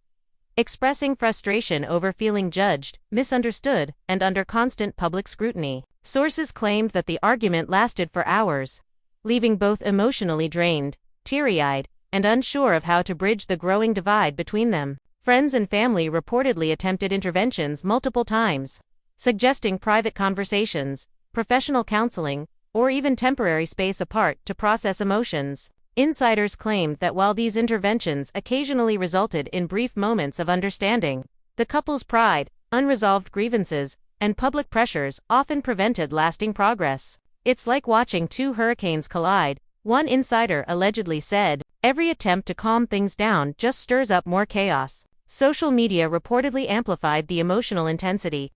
expressing frustration over feeling judged, misunderstood, and under constant public scrutiny. Sources claimed that the argument lasted for hours, leaving both emotionally drained, teary-eyed, and unsure of how to bridge the growing divide between them. Friends and family reportedly attempted interventions multiple times, suggesting private conversations, professional counseling, or even temporary space apart to process emotions. Insiders claimed that while these interventions occasionally resulted in brief moments of understanding, the couple's pride, unresolved grievances, and public pressures often prevented lasting progress. "It's like watching two hurricanes collide," one insider allegedly said. "Every attempt to calm things down just stirs up more chaos." Social media reportedly amplified the emotional intensity,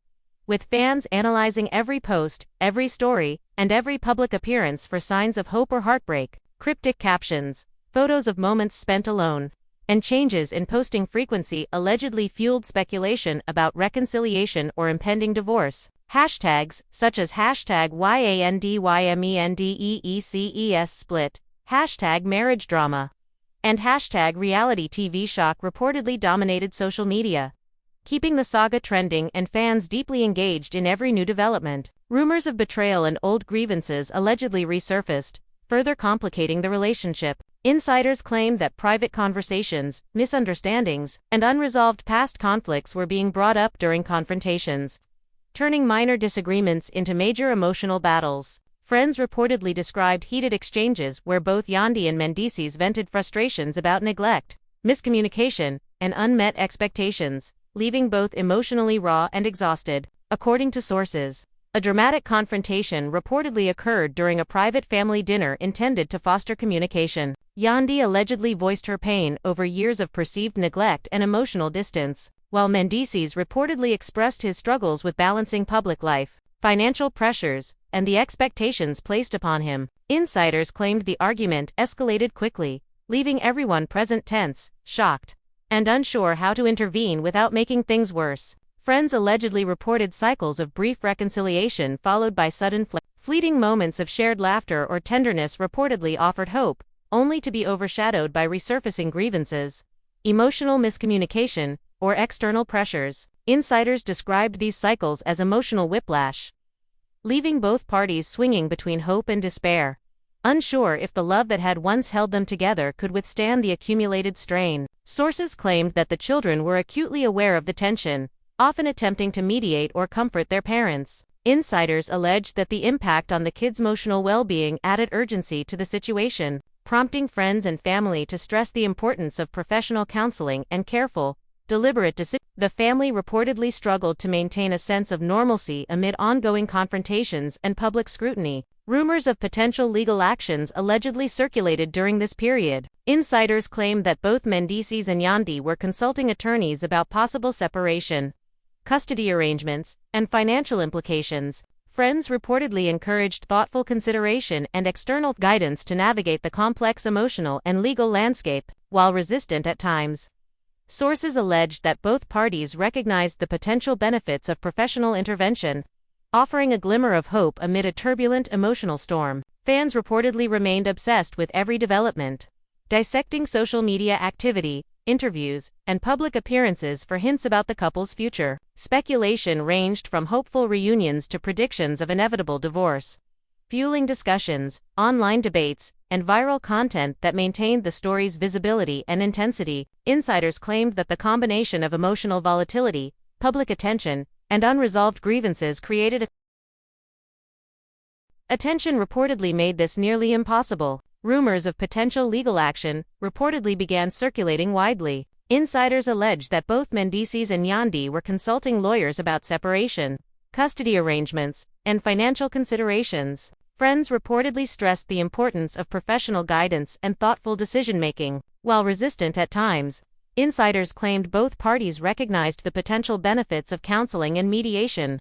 with fans analyzing every post, every story, and every public appearance for signs of hope or heartbreak. Cryptic captions, photos of moments spent alone, and changes in posting frequency allegedly fueled speculation about reconciliation or impending divorce. Hashtags, such as #YandYMendeecees split, #marriage-drama, and #reality TV shock reportedly dominated social media, keeping the saga trending and fans deeply engaged in every new development. Rumors of betrayal and old grievances allegedly resurfaced, further complicating the relationship. Insiders claim that private conversations, misunderstandings, and unresolved past conflicts were being brought up during confrontations, turning minor disagreements into major emotional battles. Friends reportedly described heated exchanges where both Yandy and Mendeecees vented frustrations about neglect, miscommunication, and unmet expectations, leaving both emotionally raw and exhausted. According to sources, a dramatic confrontation reportedly occurred during a private family dinner intended to foster communication. Yandy allegedly voiced her pain over years of perceived neglect and emotional distance, while Mendeecees reportedly expressed his struggles with balancing public life, financial pressures, and the expectations placed upon him. Insiders claimed the argument escalated quickly, leaving everyone present tense, shocked, and unsure how to intervene without making things worse. Friends allegedly reported cycles of brief reconciliation followed by sudden fleeting moments of shared laughter or tenderness reportedly offered hope, only to be overshadowed by resurfacing grievances. emotional miscommunication, or external pressures. Insiders described these cycles as emotional whiplash, leaving both parties swinging between hope and despair, unsure if the love that had once held them together could withstand the accumulated strain. Sources claimed that the children were acutely aware of the tension, often attempting to mediate or comfort their parents. Insiders alleged that the impact on the kids' emotional well-being added urgency to the situation, prompting friends and family to stress the importance of professional counseling and careful, deliberate decisions. The family reportedly struggled to maintain a sense of normalcy amid ongoing confrontations and public scrutiny. Rumors of potential legal actions allegedly circulated during this period. Insiders claimed that both Mendeecees and Yandy were consulting attorneys about possible separation, custody arrangements, and financial implications. Friends reportedly encouraged thoughtful consideration and external guidance to navigate the complex emotional and legal landscape, while resistant at times. Sources alleged that both parties recognized the potential benefits of professional intervention, offering a glimmer of hope amid a turbulent emotional storm. Fans reportedly remained obsessed with every development, dissecting social media activity, interviews, and public appearances for hints about the couple's future. Speculation ranged from hopeful reunions to predictions of inevitable divorce, fueling discussions, online debates, and viral content that maintained the story's visibility and intensity. Insiders claimed that the combination of emotional volatility, public attention, and unresolved grievances created a tension reportedly made this nearly impossible. Rumors of potential legal action reportedly began circulating widely. Insiders alleged that both Mendeecees and Yandy were consulting lawyers about separation, custody arrangements, and financial considerations. Friends reportedly stressed the importance of professional guidance and thoughtful decision-making. While resistant at times, insiders claimed both parties recognized the potential benefits of counseling and mediation,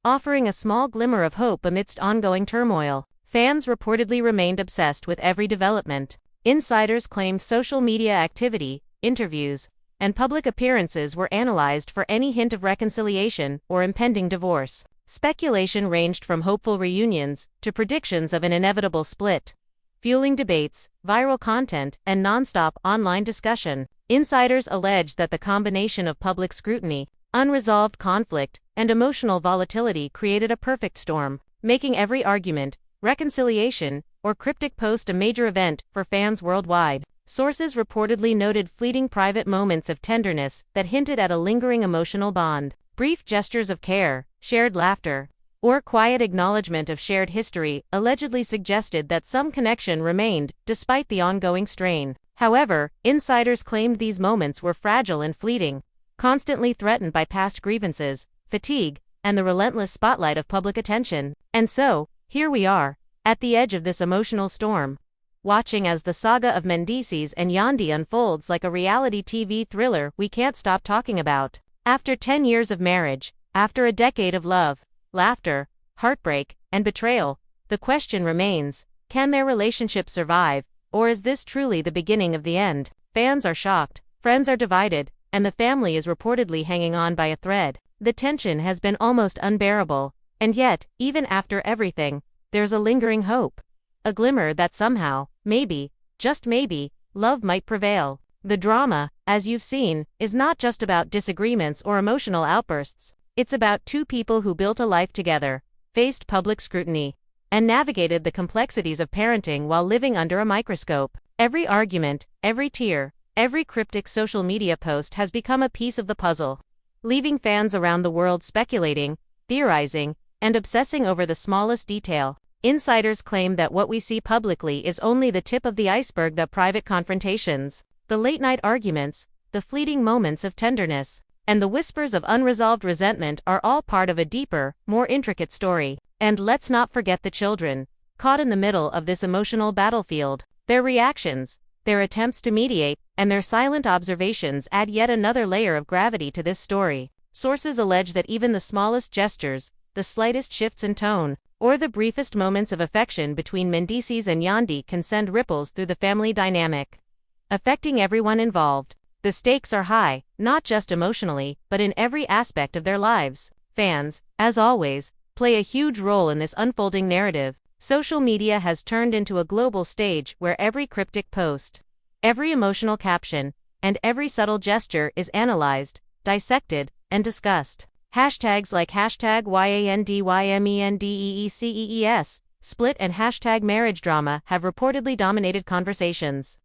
offering a small glimmer of hope amidst ongoing turmoil. Fans reportedly remained obsessed with every development. Insiders claimed social media activity, interviews, and public appearances were analyzed for any hint of reconciliation or impending divorce. Speculation ranged from hopeful reunions to predictions of an inevitable split, fueling debates, viral content, and non-stop online discussion. Insiders alleged that the combination of public scrutiny, unresolved conflict, and emotional volatility created a perfect storm, making every argument, reconciliation, or cryptic post a major event for fans worldwide. Sources reportedly noted fleeting private moments of tenderness that hinted at a lingering emotional bond. Brief gestures of care, shared laughter, or quiet acknowledgement of shared history allegedly suggested that some connection remained, despite the ongoing strain. However, insiders claimed these moments were fragile and fleeting, constantly threatened by past grievances, fatigue, and the relentless spotlight of public attention. And so, here we are, at the edge of this emotional storm, watching as the saga of Mendeecees and Yandy unfolds like a reality TV thriller we can't stop talking about. After 10 years of marriage, after a decade of love, laughter, heartbreak, and betrayal, the question remains, can their relationship survive, or is this truly the beginning of the end? Fans are shocked, friends are divided, and the family is reportedly hanging on by a thread. The tension has been almost unbearable, and yet, even after everything, there's a lingering hope. A glimmer that somehow, maybe, just maybe, love might prevail. The drama, as you've seen, is not just about disagreements or emotional outbursts. It's about two people who built a life together, faced public scrutiny, and navigated the complexities of parenting while living under a microscope. Every argument, every tear, every cryptic social media post has become a piece of the puzzle, leaving fans around the world speculating, theorizing, and obsessing over the smallest detail. Insiders claim that what we see publicly is only the tip of the iceberg. The private confrontations, the late-night arguments, the fleeting moments of tenderness, and the whispers of unresolved resentment are all part of a deeper, more intricate story. And let's not forget the children, caught in the middle of this emotional battlefield. Their reactions, their attempts to mediate, and their silent observations add yet another layer of gravity to this story. Sources allege that even the smallest gestures, the slightest shifts in tone, or the briefest moments of affection between Mendeecees and Yandy can send ripples through the family dynamic, affecting everyone involved. The stakes are high, not just emotionally, but in every aspect of their lives. Fans, as always, play a huge role in this unfolding narrative. Social media has turned into a global stage where every cryptic post, every emotional caption, and every subtle gesture is analyzed, dissected, and discussed. Hashtags like #YANDYMENDEECEES, split, and #marriage drama have reportedly dominated conversations,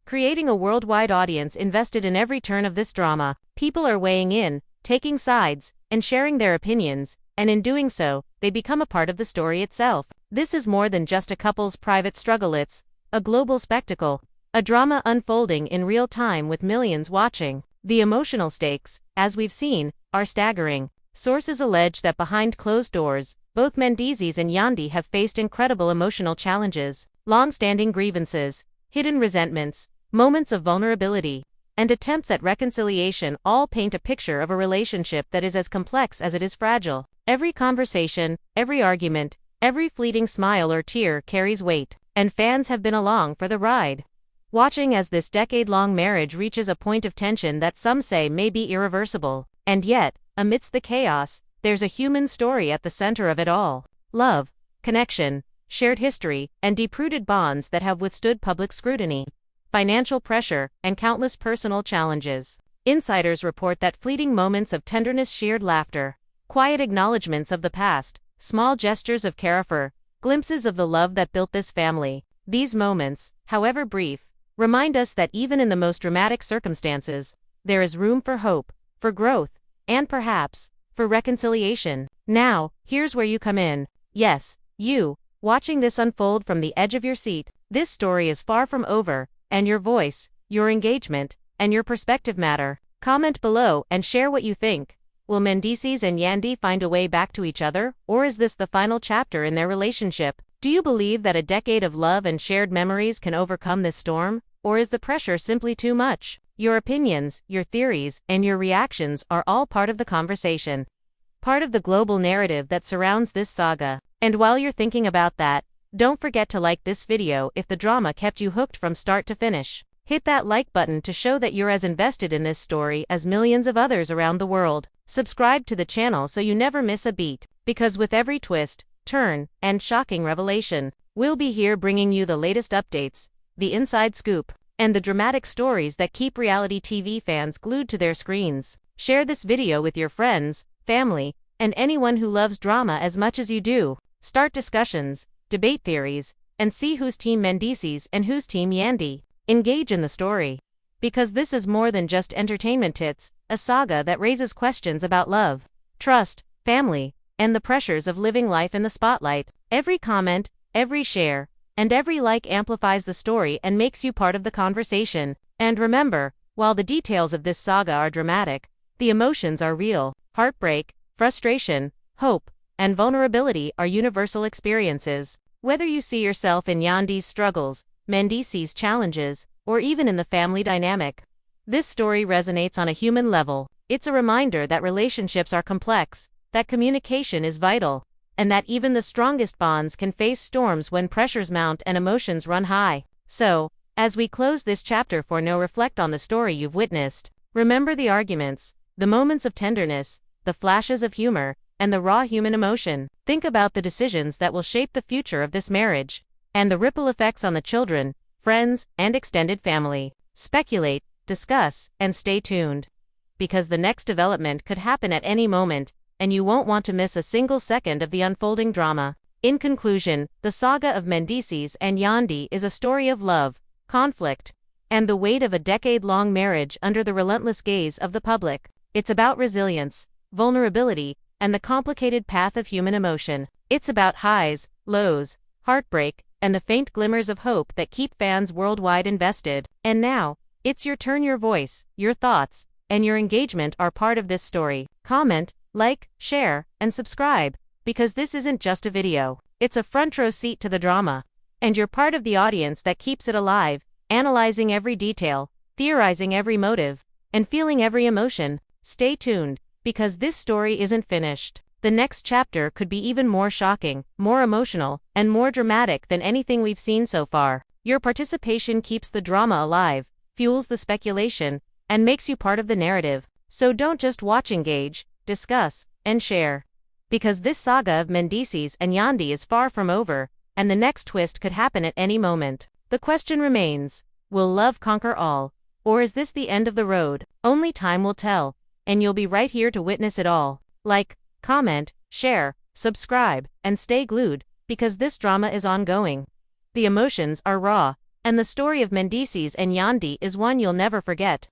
creating a worldwide audience invested in every turn of this drama. People are weighing in, taking sides, and sharing their opinions, and in doing so, they become a part of the story itself. This is more than just a couple's private struggle, it's a global spectacle, a drama unfolding in real time with millions watching. The emotional stakes, as we've seen, are staggering. Sources allege that behind closed doors, both Mendeecees and Yandy have faced incredible emotional challenges, long-standing grievances, hidden resentments, moments of vulnerability, and attempts at reconciliation all paint a picture of a relationship that is as complex as it is fragile. Every conversation, every argument, every fleeting smile or tear carries weight, and fans have been along for the ride, watching as this decade-long marriage reaches a point of tension that some say may be irreversible. And yet, amidst the chaos, there's a human story at the center of it all. Love, connection, shared history, and deep-rooted bonds that have withstood public scrutiny, financial pressure, and countless personal challenges. Insiders report that fleeting moments of tenderness, shared laughter, quiet acknowledgments of the past, small gestures of care, glimpses of the love that built this family. These moments, however brief, remind us that even in the most dramatic circumstances, there is room for hope, for growth, and perhaps, for reconciliation. Now, here's where you come in. Yes, you, watching this unfold from the edge of your seat. This story is far from over, and your voice, your engagement, and your perspective matter. Comment below and share what you think. Will Mendeecees and Yandy find a way back to each other, or is this the final chapter in their relationship? Do you believe that a decade of love and shared memories can overcome this storm, or is the pressure simply too much? Your opinions, your theories, and your reactions are all part of the conversation, part of the global narrative that surrounds this saga. And while you're thinking about that, don't forget to like this video if the drama kept you hooked from start to finish. Hit that like button to show that you're as invested in this story as millions of others around the world. Subscribe to the channel so you never miss a beat, because with every twist, turn, and shocking revelation, we'll be here bringing you the latest updates, the inside scoop, and the dramatic stories that keep reality TV fans glued to their screens. Share this video with your friends, family, and anyone who loves drama as much as you do. Start discussions, debate theories, and see who's Team Mendeecees and who's Team Yandy. Engage in the story, because this is more than just entertainment. It's a saga that raises questions about love, trust, family, and the pressures of living life in the spotlight. Every comment, every share, and every like amplifies the story and makes you part of the conversation. And remember, while the details of this saga are dramatic, the emotions are real. Heartbreak, frustration, hope, and vulnerability are universal experiences. Whether you see yourself in Yandy's struggles, Mendeecees' challenges, or even in the family dynamic, this story resonates on a human level. It's a reminder that relationships are complex, that communication is vital, and that even the strongest bonds can face storms when pressures mount and emotions run high. So, as we close this chapter reflect on the story you've witnessed. Remember the arguments, the moments of tenderness, the flashes of humor, and the raw human emotion. Think about the decisions that will shape the future of this marriage, and the ripple effects on the children, friends, and extended family. Speculate, discuss, and stay tuned, because the next development could happen at any moment, and you won't want to miss a single second of the unfolding drama. In conclusion, the saga of Mendeecees and Yandy is a story of love, conflict, and the weight of a decade-long marriage under the relentless gaze of the public. It's about resilience, vulnerability, and the complicated path of human emotion. It's about highs, lows, heartbreak, and the faint glimmers of hope that keep fans worldwide invested. And now, it's your turn. Your voice, your thoughts, and your engagement are part of this story. Comment, like, share, and subscribe, because this isn't just a video. It's a front row seat to the drama. And you're part of the audience that keeps it alive, analyzing every detail, theorizing every motive, and feeling every emotion. Stay tuned, because this story isn't finished. The next chapter could be even more shocking, more emotional, and more dramatic than anything we've seen so far. Your participation keeps the drama alive, fuels the speculation, and makes you part of the narrative. So don't just watch, engage, discuss, and share. Because this saga of Mendeecees and Yandy is far from over, and the next twist could happen at any moment. The question remains, will love conquer all, Or is this the end of the road? Only time will tell, and you'll be right here to witness it all. Like, comment, share, subscribe, and stay glued, because this drama is ongoing. The emotions are raw, and the story of Mendeecees and Yandy is one you'll never forget.